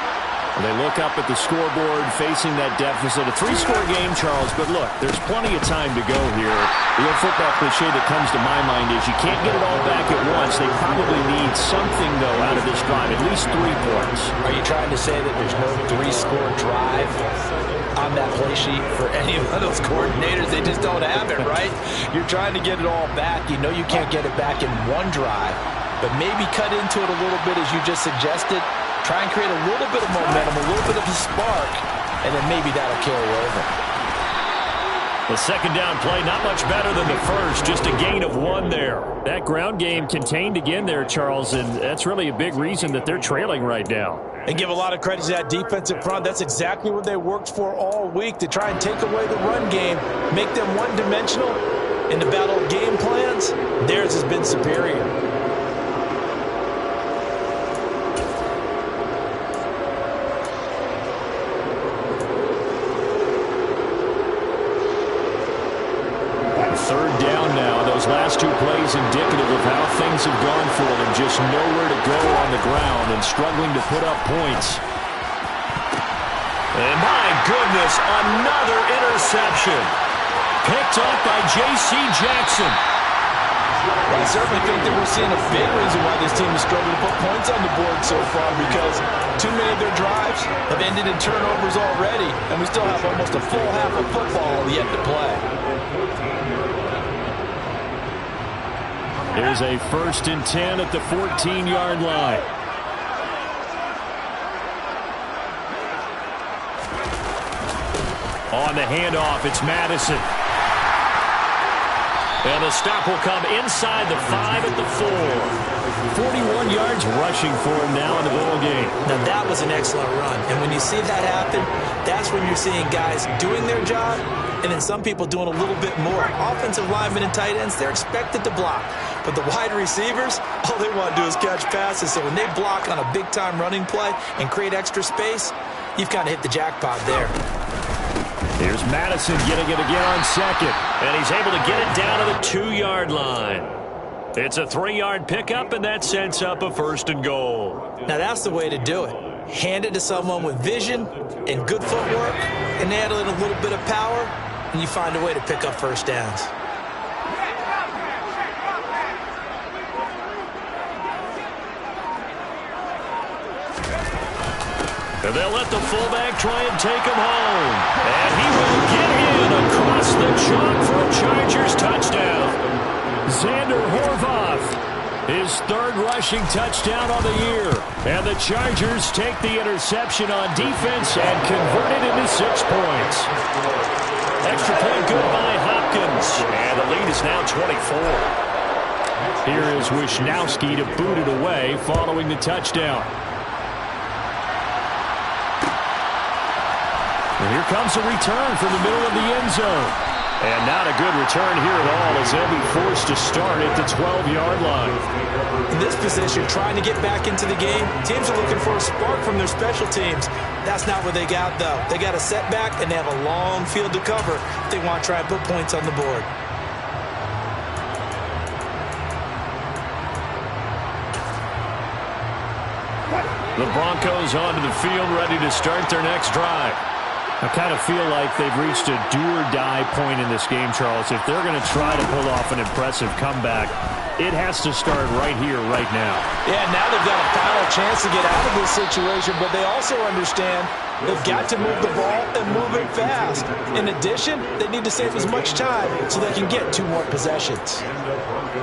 They look up at the scoreboard, facing that deficit. A 3-score game, Charles, but look, there's plenty of time to go here. The old football cliche that comes to my mind is you can't get it all back at once. They probably need something, though, out of this drive, at least 3 points. Are you trying to say that there's no 3-score drive on that play sheet for any of those coordinators? They just don't have it, right? You're trying to get it all back. You know you can't get it back in one drive, but maybe cut into it a little bit, as you just suggested. Try and create a little bit of momentum, a little bit of a spark, and then maybe that'll carry over. The second down play, not much better than the first, just a gain of 1 there. That ground game contained again there, Charles, and that's really a big reason that they're trailing right now. And give a lot of credit to that defensive front. That's exactly what they worked for all week, to try and take away the run game, make them one-dimensional. In the battle of game plans, theirs has been superior. Third down now. Those last 2 plays indicative of how things have gone for them. Just nowhere to go on the ground and struggling to put up points. And my goodness, another interception. Picked up by J.C. Jackson. Well, I certainly think that we're seeing a big reason why this team is struggling to put points on the board so far, because too many of their drives have ended in turnovers already, and we still have almost a full half of football yet to play. There's a 1st and 10 at the 14-yard line. On the handoff, it's Madison. And the stop will come inside the 5 at the 4. 41 yards rushing for him now in the ball game. Now that was an excellent run. And when you see that happen, that's when you're seeing guys doing their job, and then some people doing a little bit more. Offensive linemen and tight ends, they're expected to block. But the wide receivers, all they want to do is catch passes. So when they block on a big-time running play and create extra space, you've kind of hit the jackpot there. Here's Madison getting it again on second. And he's able to get it down to the 2-yard line. It's a 3-yard pickup, and that sets up a 1st and goal. Now that's the way to do it. Hand it to someone with vision and good footwork, and add in a little bit of power, and you find a way to pick up 1st downs. And they'll let the fullback try and take him home. And he will get in across the chalk for a Chargers touchdown. Xander Horvath, his 3rd rushing touchdown on the year. And the Chargers take the interception on defense and convert it into 6 points. Extra point good by Hopkins. And the lead is now 24. Here is Wisnowski to boot it away following the touchdown. And here comes a return from the middle of the end zone. And not a good return here at all, as they'll be forced to start at the 12-yard line. In this position, trying to get back into the game, teams are looking for a spark from their special teams. That's not what they got, though. They got a setback, and they have a long field to cover if they want to try and put points on the board. The Broncos onto the field, ready to start their next drive. I kind of feel like they've reached a do-or-die point in this game, Charles. If they're going to try to pull off an impressive comeback, it has to start right here, right now. Yeah, now they've got a final chance to get out of this situation, but they also understand they've got to move the ball and move it fast. In addition, they need to save as much time so they can get 2 more possessions.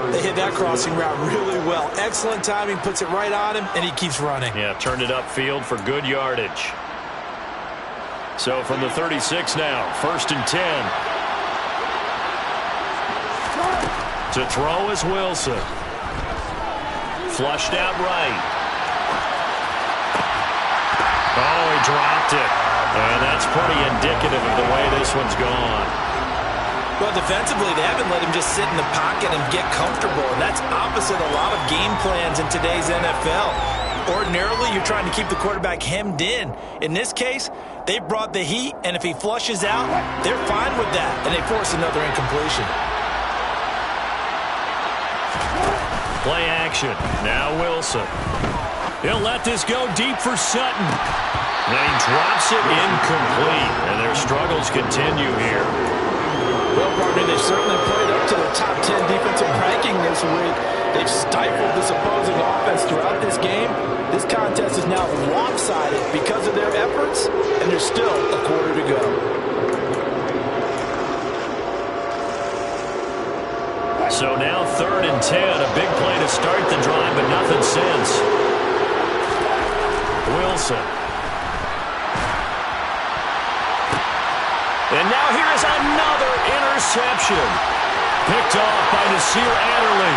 They hit that crossing route really well. Excellent timing, puts it right on him, and he keeps running. Yeah, turned it upfield for good yardage. So from the 36 now, 1st and 10. To throw is Wilson. Flushed out right. Oh, he dropped it. And that's pretty indicative of the way this one's gone. Well, defensively, they haven't let him just sit in the pocket and get comfortable. And that's opposite a lot of game plans in today's NFL. Ordinarily, you're trying to keep the quarterback hemmed in. In this case, they brought the heat, and if he flushes out, they're fine with that, and they force another incompletion. Play action. Now Wilson. He'll let this go deep for Sutton. And he drops it incomplete. And their struggles continue here. Well, partner, they've certainly played up to their top 10 defensive ranking this week. They've stifled this opposing offense throughout this game. This contest is now lopsided because of their efforts, and there's still a quarter to go. So now 3rd and 10. A big play to start the drive, but nothing since. Wilson. And now here is another interception. Picked off by Nasir Adderley.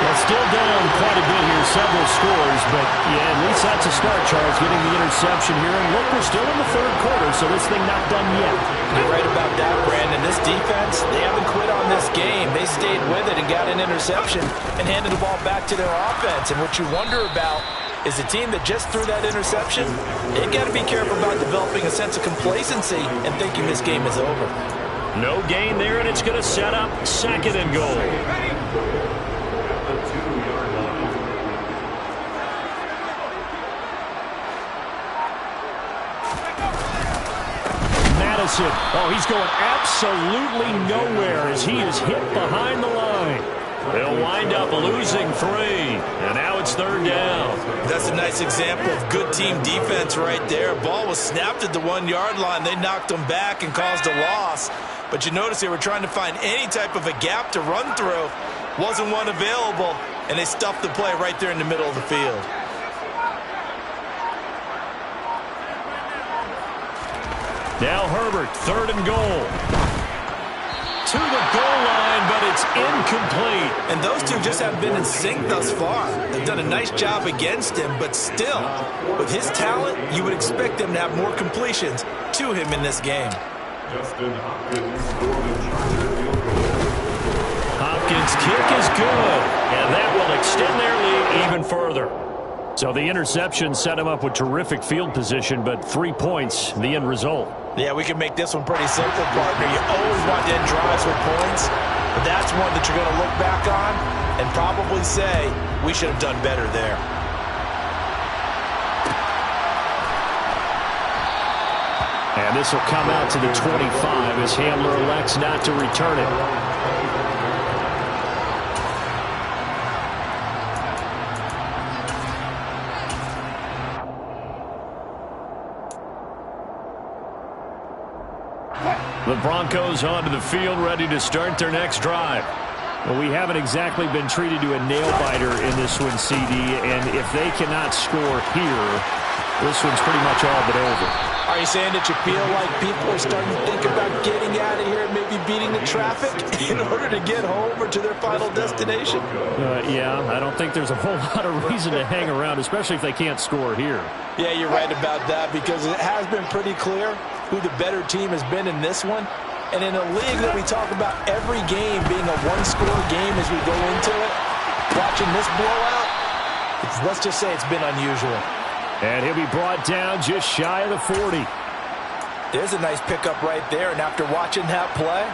Well, still down quite a bit here, several scores, but yeah, at least that's a start, Charles, getting the interception here. And look, we're still in the 3rd quarter, so this thing not done yet. You're right about that, Brandon. This defense, they haven't quit on this game. They stayed with it and got an interception and handed the ball back to their offense. And what you wonder about is the team that just threw that interception, they got to be careful about developing a sense of complacency and thinking this game is over. No gain there, and it's going to set up 2nd and goal. Oh, he's going absolutely nowhere as he is hit behind the line. They'll wind up losing 3, and now it's 3rd down. That's a nice example of good team defense right there. Ball was snapped at the 1-yard line. They knocked them back and caused a loss. But you notice they were trying to find any type of a gap to run through. Wasn't one available, and they stuffed the play right there in the middle of the field. Now Herbert, 3rd and goal. To the goal line, but it's incomplete. And those two just haven't been in sync thus far. They've done a nice job against him, but still, with his talent, you would expect them to have more completions to him in this game. Hopkins' kick is good, and that will extend their lead even further. So the interception set him up with terrific field position, but 3 points, the end result. Yeah, we can make this one pretty simple, partner. You always want to end drives with points, but that's one that you're going to look back on and probably say, we should have done better there. And this will come out to the 25 as Hamler elects not to return it. The Broncos onto the field, ready to start their next drive. Well, we haven't exactly been treated to a nail-biter in this one, CD, and if they cannot score here, this one's pretty much all but over. Are you saying that you feel like people are starting to think about getting out of here and maybe beating the traffic in order to get home or to their final destination? Yeah, I don't think there's a whole lot of reason to hang around, especially if they can't score here. Yeah, you're right about that because it has been pretty clear who the better team has been in this one. And in a league that we talk about every game being a one-score game as we go into it, watching this blowout, let's just say it's been unusual. And he'll be brought down just shy of the 40. There's a nice pickup right there, and after watching that play,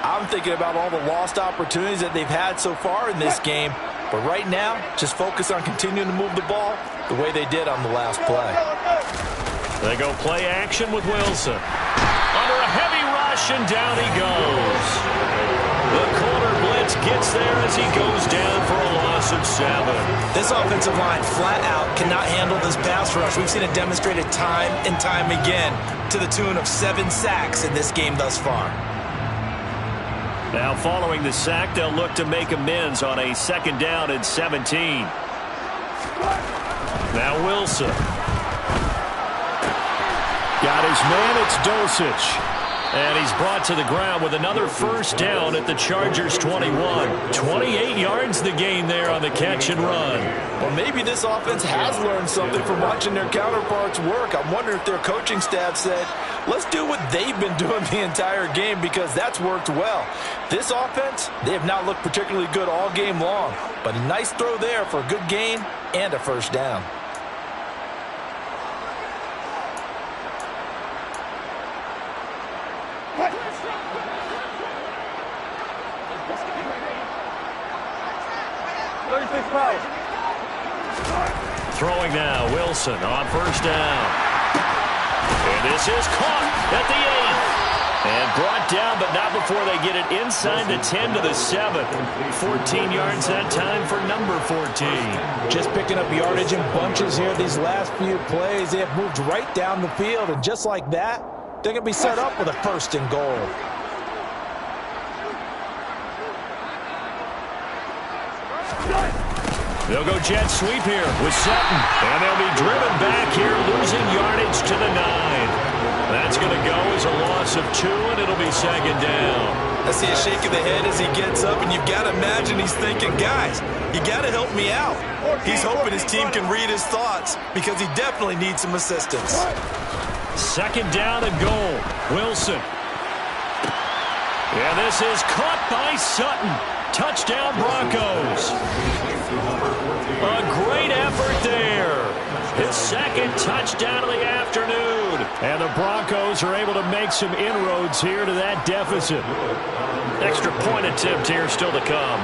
I'm thinking about all the lost opportunities that they've had so far in this game. But right now, just focus on continuing to move the ball the way they did on the last play. They go play action with Wilson. Under a heavy rush, and down he goes. The corner blitz gets there as he goes down for a loss of 7. This offensive line flat out cannot handle this pass rush. We've seen it demonstrated time and time again to the tune of 7 sacks in this game thus far. Now following the sack, they'll look to make amends on a 2nd down and 17. Now Wilson. Got his man, it's Dulcich. And he's brought to the ground with another 1st down at the Chargers' 21. 28 yards the gain there on the catch and run. Well, maybe this offense has learned something from watching their counterparts work. I'm wondering if their coaching staff said, let's do what they've been doing the entire game because that's worked well. This offense, they have not looked particularly good all game long, but a nice throw there for a good gain and a 1st down. 36 pounds. Throwing now, Wilson on first down. And this is caught at the 8. And brought down, but not before they get it inside the 10 to the 7. 14 yards that time for number 14. Just picking up yardage in bunches here these last few plays. They have moved right down the field, and just like that, they're going to be set up with a 1st and goal. They'll go jet sweep here with Sutton. And they'll be driven back here, losing yardage to the 9. That's going to go as a loss of 2, and it'll be 2nd down. I see a shake of the head as he gets up, and you've got to imagine he's thinking, guys, you got to help me out. He's hoping his team can read his thoughts because he definitely needs some assistance. 2nd down and goal. Wilson. And this is caught by Sutton. Touchdown, Broncos. A great effort there. His 2nd touchdown of the afternoon. And the Broncos are able to make some inroads here to that deficit. Extra point attempt here still to come.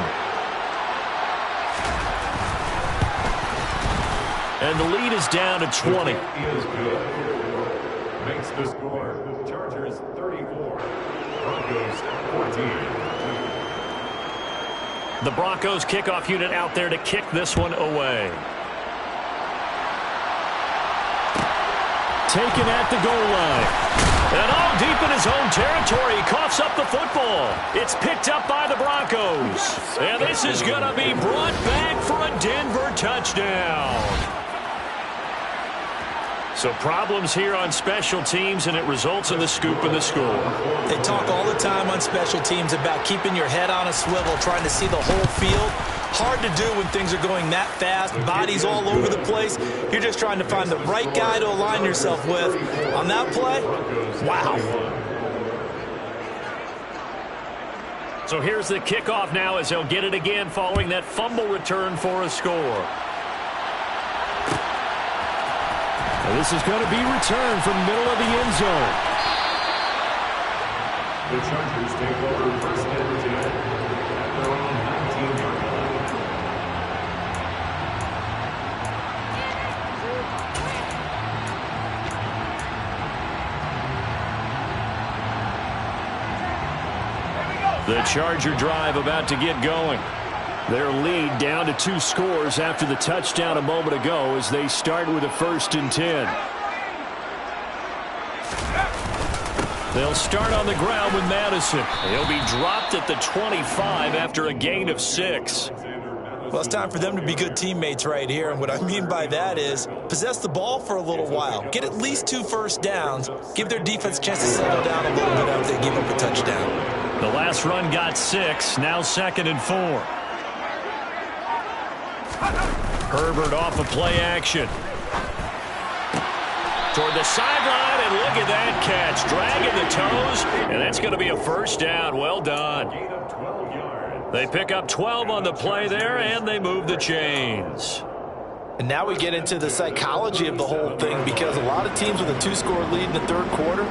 And the lead is down to 20. Makes the score. The Chargers 34. Broncos 14. The Broncos kickoff unit out there to kick this one away. Taken at the goal line. And all deep in his own territory. He coughs up the football. It's picked up by the Broncos. And this is going to be brought back for a Denver touchdown. So problems here on special teams, and it results in the scoop and the score. They talk all the time on special teams about keeping your head on a swivel, trying to see the whole field. Hard to do when things are going that fast, bodies all over the place. You're just trying to find the right guy to align yourself with. On that play, wow. So here's the kickoff now as they'll get it again following that fumble return for a score. And this is going to be returned from the middle of the end zone. The Chargers take over 1st and 10 at their own 19-yard line. The Charger drive about to get going. Their lead down to 2 scores after the touchdown a moment ago as they start with a 1st and 10. They'll start on the ground with Madison. He'll be dropped at the 25 after a gain of 6. Well, it's time for them to be good teammates right here. And what I mean by that is possess the ball for a little while. Get at least 2 first downs. Give their defense a chance to settle down a little bit after they give up a touchdown. The last run got 6. Now 2nd and 4. Herbert off of play action. Toward the sideline, and look at that catch. Dragging the toes, and that's going to be a 1st down. Well done. They pick up 12 on the play there, and they move the chains. And now we get into the psychology of the whole thing, because a lot of teams with a 2-score lead in the 3rd quarter,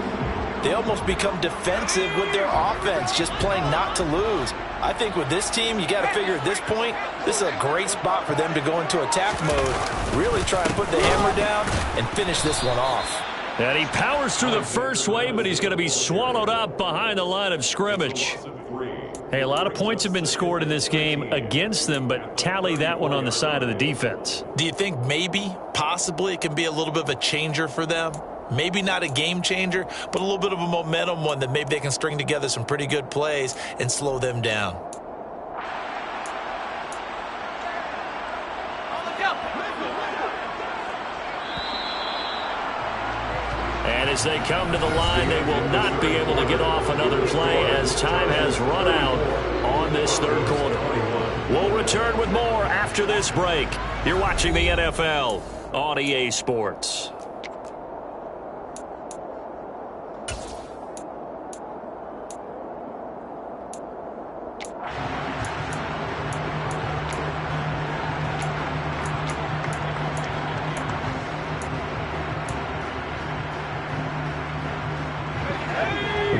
they almost become defensive with their offense, just playing not to lose. I think with this team, you got to figure at this point, this is a great spot for them to go into attack mode, really try and put the hammer down and finish this one off. And he powers through the first wave, but he's going to be swallowed up behind the line of scrimmage. Hey, a lot of points have been scored in this game against them, but tally that one on the side of the defense. Do you think maybe, possibly, it can be a little bit of a changer for them? Maybe not a game changer, but a little bit of a momentum one that maybe they can string together some pretty good plays and slow them down. And as they come to the line, they will not be able to get off another play as time has run out on this 3rd quarter. We'll return with more after this break. You're watching the NFL on EA Sports.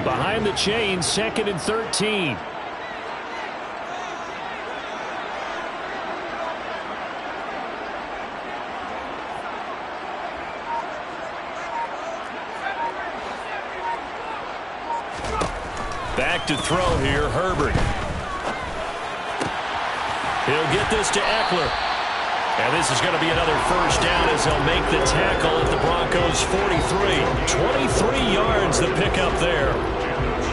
Behind the chain, 2nd and 13. Back to throw here, Herbert. He'll get this to Eckler. And this is going to be another first down as they'll make the tackle at the Broncos 43. 23 yards the pickup there.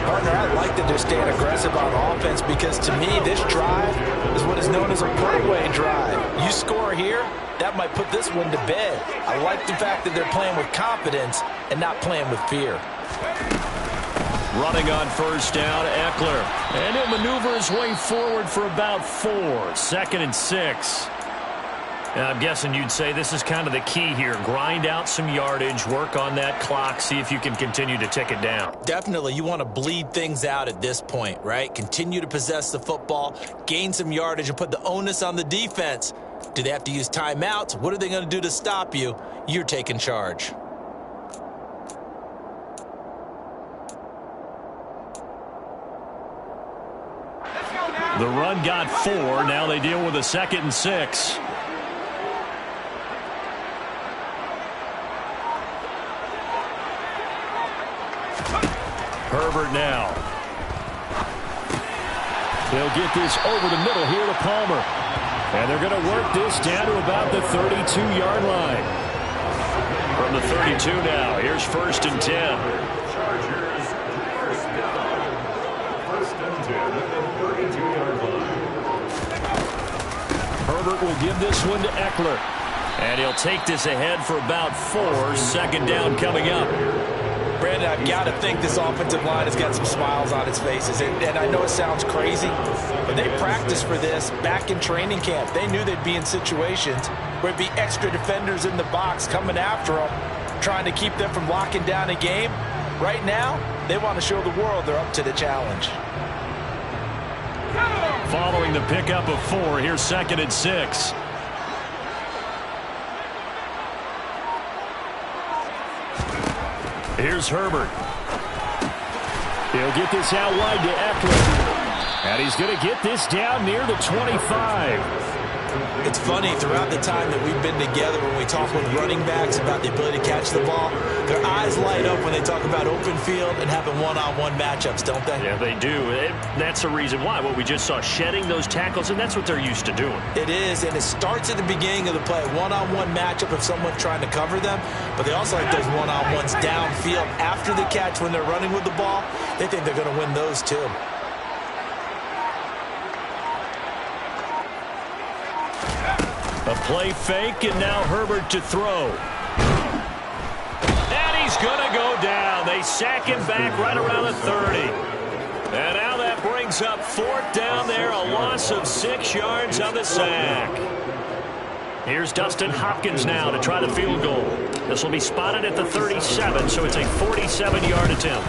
Partner, I like that they're staying aggressive on offense because to me this drive is what is known as a breakaway drive. You score here, that might put this one to bed. I like the fact that they're playing with confidence and not playing with fear. Running on first down, Eckler. And he'll maneuver his way forward for about 4. 2nd and 6. And I'm guessing you'd say this is kind of the key here. Grind out some yardage, work on that clock, see if you can continue to tick it down. Definitely. You want to bleed things out at this point, right? Continue to possess the football, gain some yardage, and put the onus on the defense. Do they have to use timeouts? What are they going to do to stop you? You're taking charge. The run got 4. Now they deal with a 2nd and 6. Herbert now. They'll get this over the middle here to Palmer. And they're going to work this down to about the 32-yard line. From the 32 now, here's 1st and 10. Chargers, first down. 1st and 10 at the 32-yard line. Herbert will give this one to Eckler. And he'll take this ahead for about 4. 2nd down coming up. Brandon, I've got to think this offensive line has got some smiles on its faces. And I know it sounds crazy, but they practiced for this back in training camp. They knew they'd be in situations where it'd be extra defenders in the box coming after them, trying to keep them from locking down a game. Right now, they want to show the world they're up to the challenge. Following the pickup of 4, here's 2nd and 6. Here's Herbert. He'll get this out wide to Eckler. And he's going to get this down near the 25. It's funny, throughout the time that we've been together, when we talk with running backs about the ability to catch the ball, their eyes light up when they talk about open field and having one-on-one matchups, don't they? Yeah, they do. That's the reason why. Well, we just saw shedding those tackles, and that's what they're used to doing. It is, and it starts at the beginning of the play. One-on-one matchup of someone trying to cover them, but they also like those one-on-ones downfield after the catch when they're running with the ball. They think they're going to win those, too. A play fake, and now Herbert to throw. And he's going to go down. They sack him back right around the 30. And now that brings up 4th down there, a loss of 6 yards on the sack. Here's Dustin Hopkins now to try the field goal. This will be spotted at the 37, so it's a 47-yard attempt.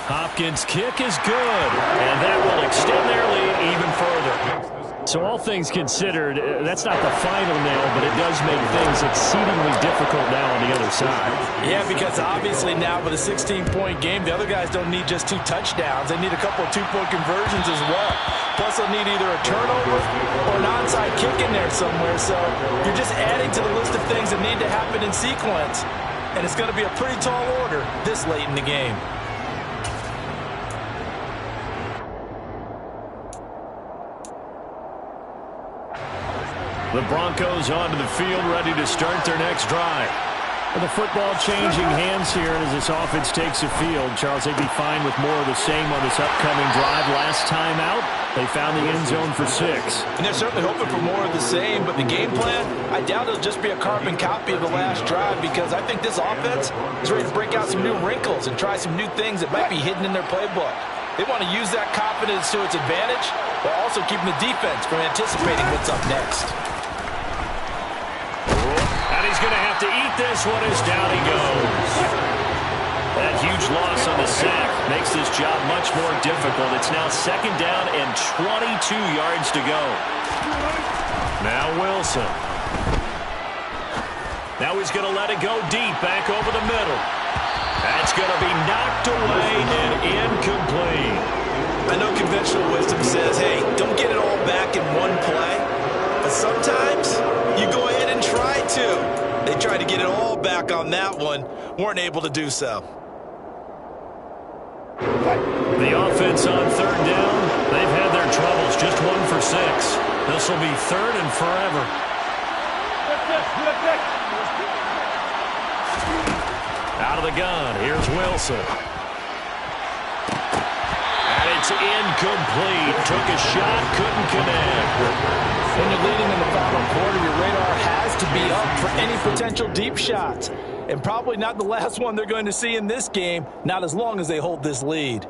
Hopkins' kick is good, and that will extend their lead even further. So all things considered, that's not the final nail, but it does make things exceedingly difficult now on the other side. Yeah, because obviously now with a 16-point game, the other guys don't need just 2 touchdowns. They need a couple of 2-point conversions as well. Plus they'll need either a turnover or an onside kick in there somewhere. So you're just adding to the list of things that need to happen in sequence. And it's going to be a pretty tall order this late in the game. The Broncos onto the field, ready to start their next drive. With the football changing hands here as this offense takes the field. Charles, they'd be fine with more of the same on this upcoming drive. Last time out, they found the end zone for 6. And they're certainly hoping for more of the same, but the game plan, I doubt it'll just be a carbon copy of the last drive, because I think this offense is ready to break out some new wrinkles and try some new things that might be hidden in their playbook. They want to use that confidence to its advantage, while also keeping the defense from anticipating what's up next. And he's going to have to eat this one as down he goes. That huge loss on the sack makes this job much more difficult. It's now 2nd down and 22 yards to go. Now Wilson. Now he's going to let it go deep, back over the middle. That's going to be knocked away and incomplete. I know conventional wisdom says, hey, don't get it all back in one play. But sometimes you go ahead and try to. They tried to get it all back on that one, weren't able to do so. The offense on third down, they've had their troubles, just 1 for 6. This will be third and forever. Out of the gun, here's Wilson. And it's incomplete. Took a shot, couldn't connect. When you're leading in the final quarter, your radar has to be up for any potential deep shots. And probably not the last one they're going to see in this game, not as long as they hold this lead.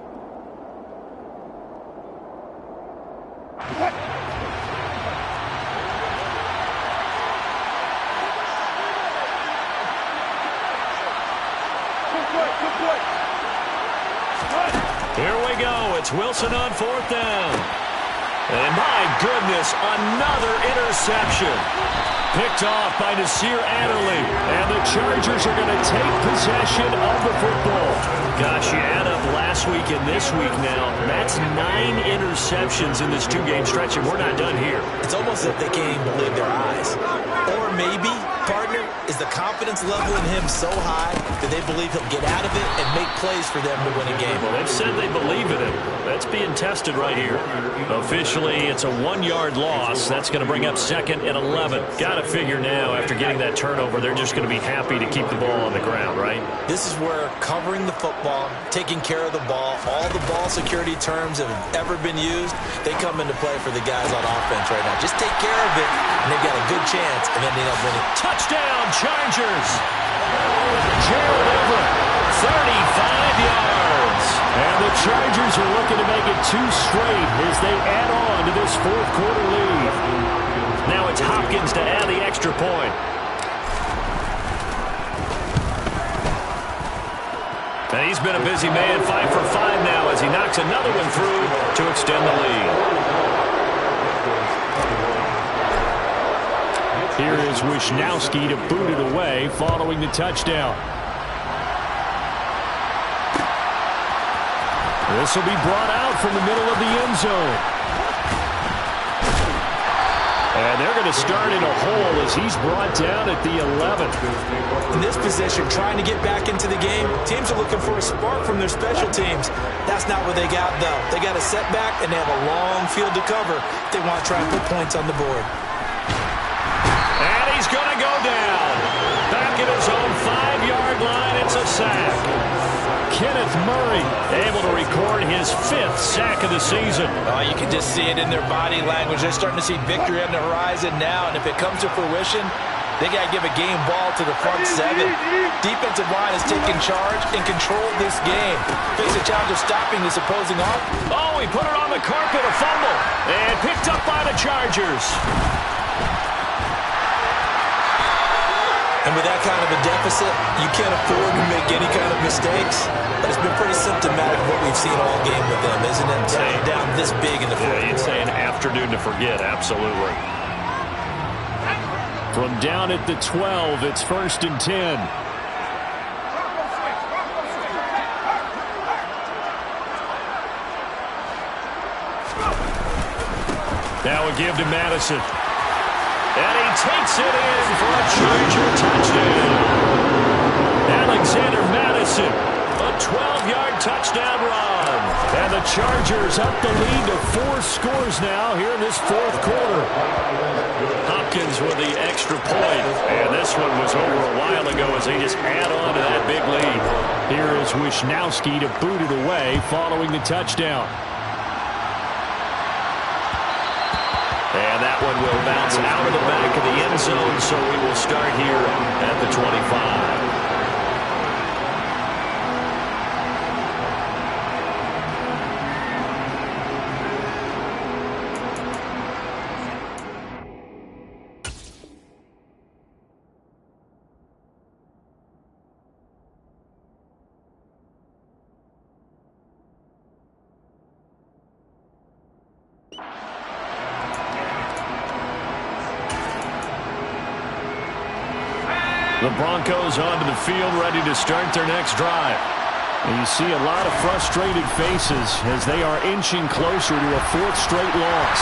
Here we go. It's Wilson on fourth down. And my goodness, another interception. Picked off by Nasir Adderley. And the Chargers are going to take possession of the football. Gosh, you add up last week and this week now. That's 9 interceptions in this 2-game stretch, and we're not done here. It's almost as if they can't even believe their eyes. Or maybe, partner, is the confidence level in him so high that they believe he'll get out of it and make plays for them to win a game. Well, they've said they believe in him. That's being tested right here. Officially, it's a 1-yard loss. That's going to bring up 2nd and 11. Got to figure now, after getting that turnover, they're just going to be happy to keep the ball on the ground, right? This is where covering the football, taking care of the ball, all the ball security terms that have ever been used, they come into play for the guys on offense right now. Just take care of it, and they've got a good chance of ending up winning. Touchdown, Chargers! Gerald Everett, 35 yards. And the Chargers are looking to make it 2 straight as they add on to this fourth-quarter lead. Now it's Hopkins to add the extra point. And he's been a busy man, 5 for 5 now as he knocks another one through to extend the lead. Here is Wishnowski to boot it away following the touchdown. This will be brought out from the middle of the end zone. And they're going to start in a hole as he's brought down at the 11th. In this position, trying to get back into the game, teams are looking for a spark from their special teams. That's not what they got, though. They got a setback, and they have a long field to cover if they want to try and put points on the board. And he's going to go down. Back at his own 5-yard line, it's a sack. Kenneth Murray able to record his 5th sack of the season. Oh, you can just see it in their body language. They're starting to see victory on the horizon now, and if it comes to fruition, they got to give a game ball to the front 7. Defensive line has taken charge and controlled this game. Face a challenge of stopping this opposing offense. Oh, he put it on the carpet, a fumble, and picked up by the Chargers. And with that kind of a deficit, you can't afford to make any kind of mistakes. But it's been pretty symptomatic of what we've seen all game with them, isn't it? Down this big in the fourth. Yeah, you'd say an afternoon to forget, absolutely. From down at the 12, it's 1st and 10. Now a give to Madison. And he takes it in for a Charger touchdown. Alexander Madison, a 12-yard touchdown run. And the Chargers up the lead to 4 scores now here in this fourth quarter. Hopkins with the extra point. And this one was over a while ago as they just add on to that big lead. Here is Wishnowski to boot it away following the touchdown. And that one will bounce out of the back of the end zone, so we will start here at the 25. The Broncos onto the field, ready to start their next drive. And you see a lot of frustrated faces as they are inching closer to a 4th straight loss.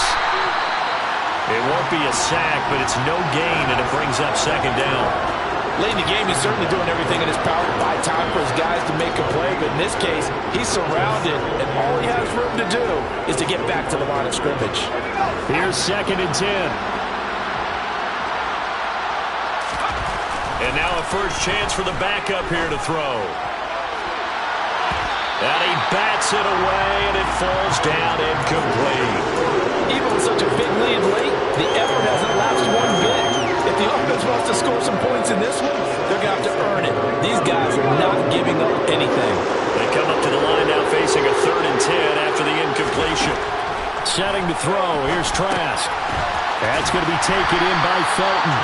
It won't be a sack, but it's no gain, and it brings up 2nd down. Late in the game, he's certainly doing everything in his power to buy time for his guys to make a play, but in this case, he's surrounded, and all he has room to do is to get back to the line of scrimmage. Here's 2nd and 10. And now a first chance for the backup here to throw. And he bats it away, and it falls down incomplete. Even with such a big lead late, the effort hasn't lapsed one bit. If the offense wants to score some points in this one, they're going to have to earn it. These guys are not giving up anything. They come up to the line now facing a 3rd and 10 after the incompletion. Setting to throw. Here's Trask. That's going to be taken in by Felton.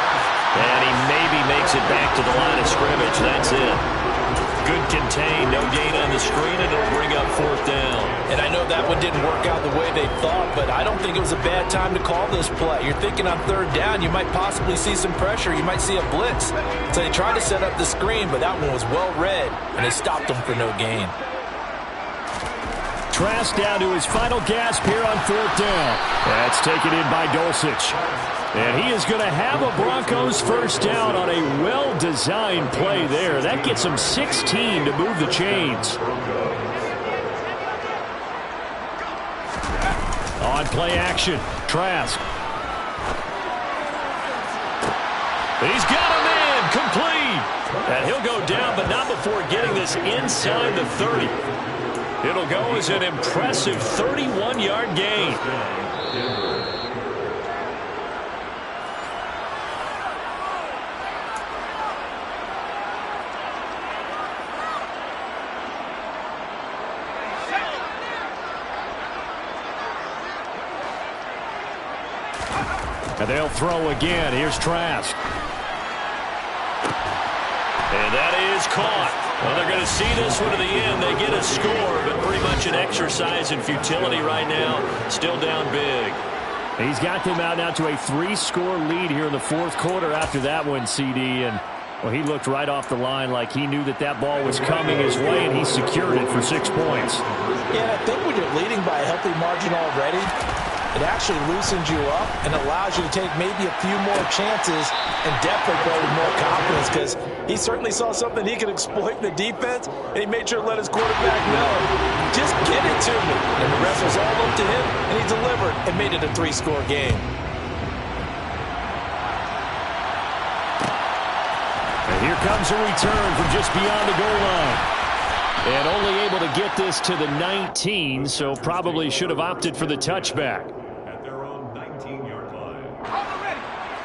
And he maybe makes it back to the line of scrimmage. That's it. Good contain, no gain on the screen, and it'll bring up 4th down. And I know that one didn't work out the way they thought, but I don't think it was a bad time to call this play. You're thinking on 3rd down, you might possibly see some pressure. You might see a blitz. So they tried to set up the screen, but that one was well read, and they stopped them for no gain. Trask down to his final gasp here on 4th down. That's taken in by Dulcich. And he is going to have a Broncos first down on a well-designed play there. That gets him 16 to move the chains. On play action, Trask. He's got him in, complete. And he'll go down, but not before getting this inside the 30. It'll go as an impressive 31-yard gain. And they'll throw again. Here's Trask. And that is caught. Well, they're going to see this one to the end. They get a score, but pretty much an exercise in futility right now. Still down big. He's got them out now to a 3-score lead here in the 4th quarter after that one, CD. And, well, he looked right off the line like he knew that that ball was coming his way, and he secured it for 6 points. Yeah, and I think when you're leading by a healthy margin already, it actually loosens you up and allows you to take maybe a few more chances and definitely play with more confidence, because he certainly saw something he could exploit in the defense, and he made sure to let his quarterback know, just get it to me. And the rest was all up to him, and he delivered and made it a 3-score game. And here comes a return from just beyond the goal line. And only able to get this to the 19, so probably should have opted for the touchback.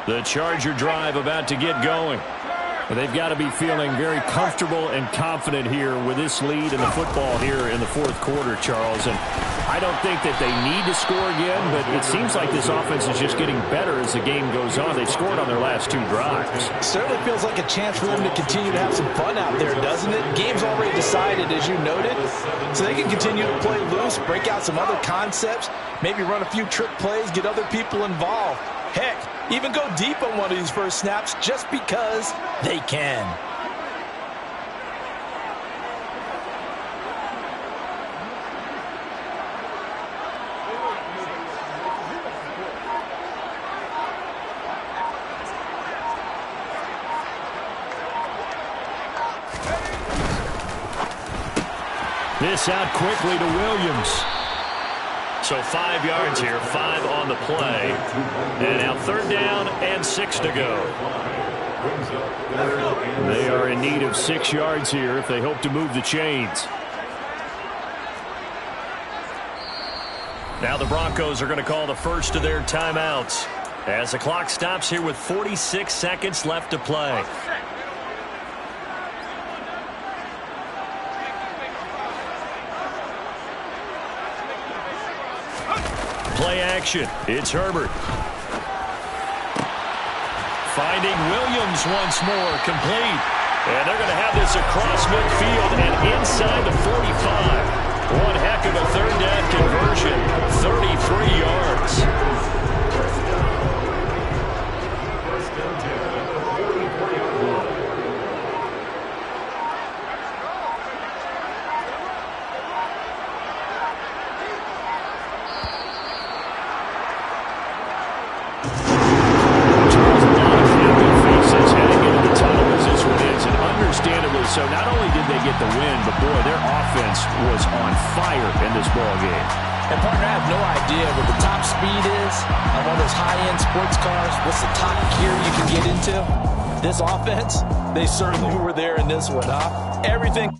The Charger drive about to get going. They've got to be feeling very comfortable and confident here with this lead in the football here in the 4th quarter, Charles. And I don't think that they need to score again, but it seems like this offense is just getting better as the game goes on. They've scored on their last 2 drives. Certainly feels like a chance for them to continue to have some fun out there, doesn't it? Game's already decided, as you noted, so they can continue to play loose, break out some other concepts, maybe run a few trick plays, get other people involved. Heck, even go deep on one of these first snaps just because they can. This out quickly to Williams. So 5 yards here, 5 on the play. And now 3rd down and 6 to go. They are in need of 6 yards here if they hope to move the chains. Now the Broncos are going to call the first of their timeouts as the clock stops here with 46 seconds left to play. Play action. It's Herbert. Finding Williams once more, complete. And they're going to have this across midfield and inside the 45. One heck of a 3rd down conversion. 33 yards. So not only did they get the win, but, boy, their offense was on fire in this ball game. And, partner, I have no idea what the top speed is on one of those high-end sports cars. What's the top gear you can get into? This offense, they certainly were there in this one, huh? Everything.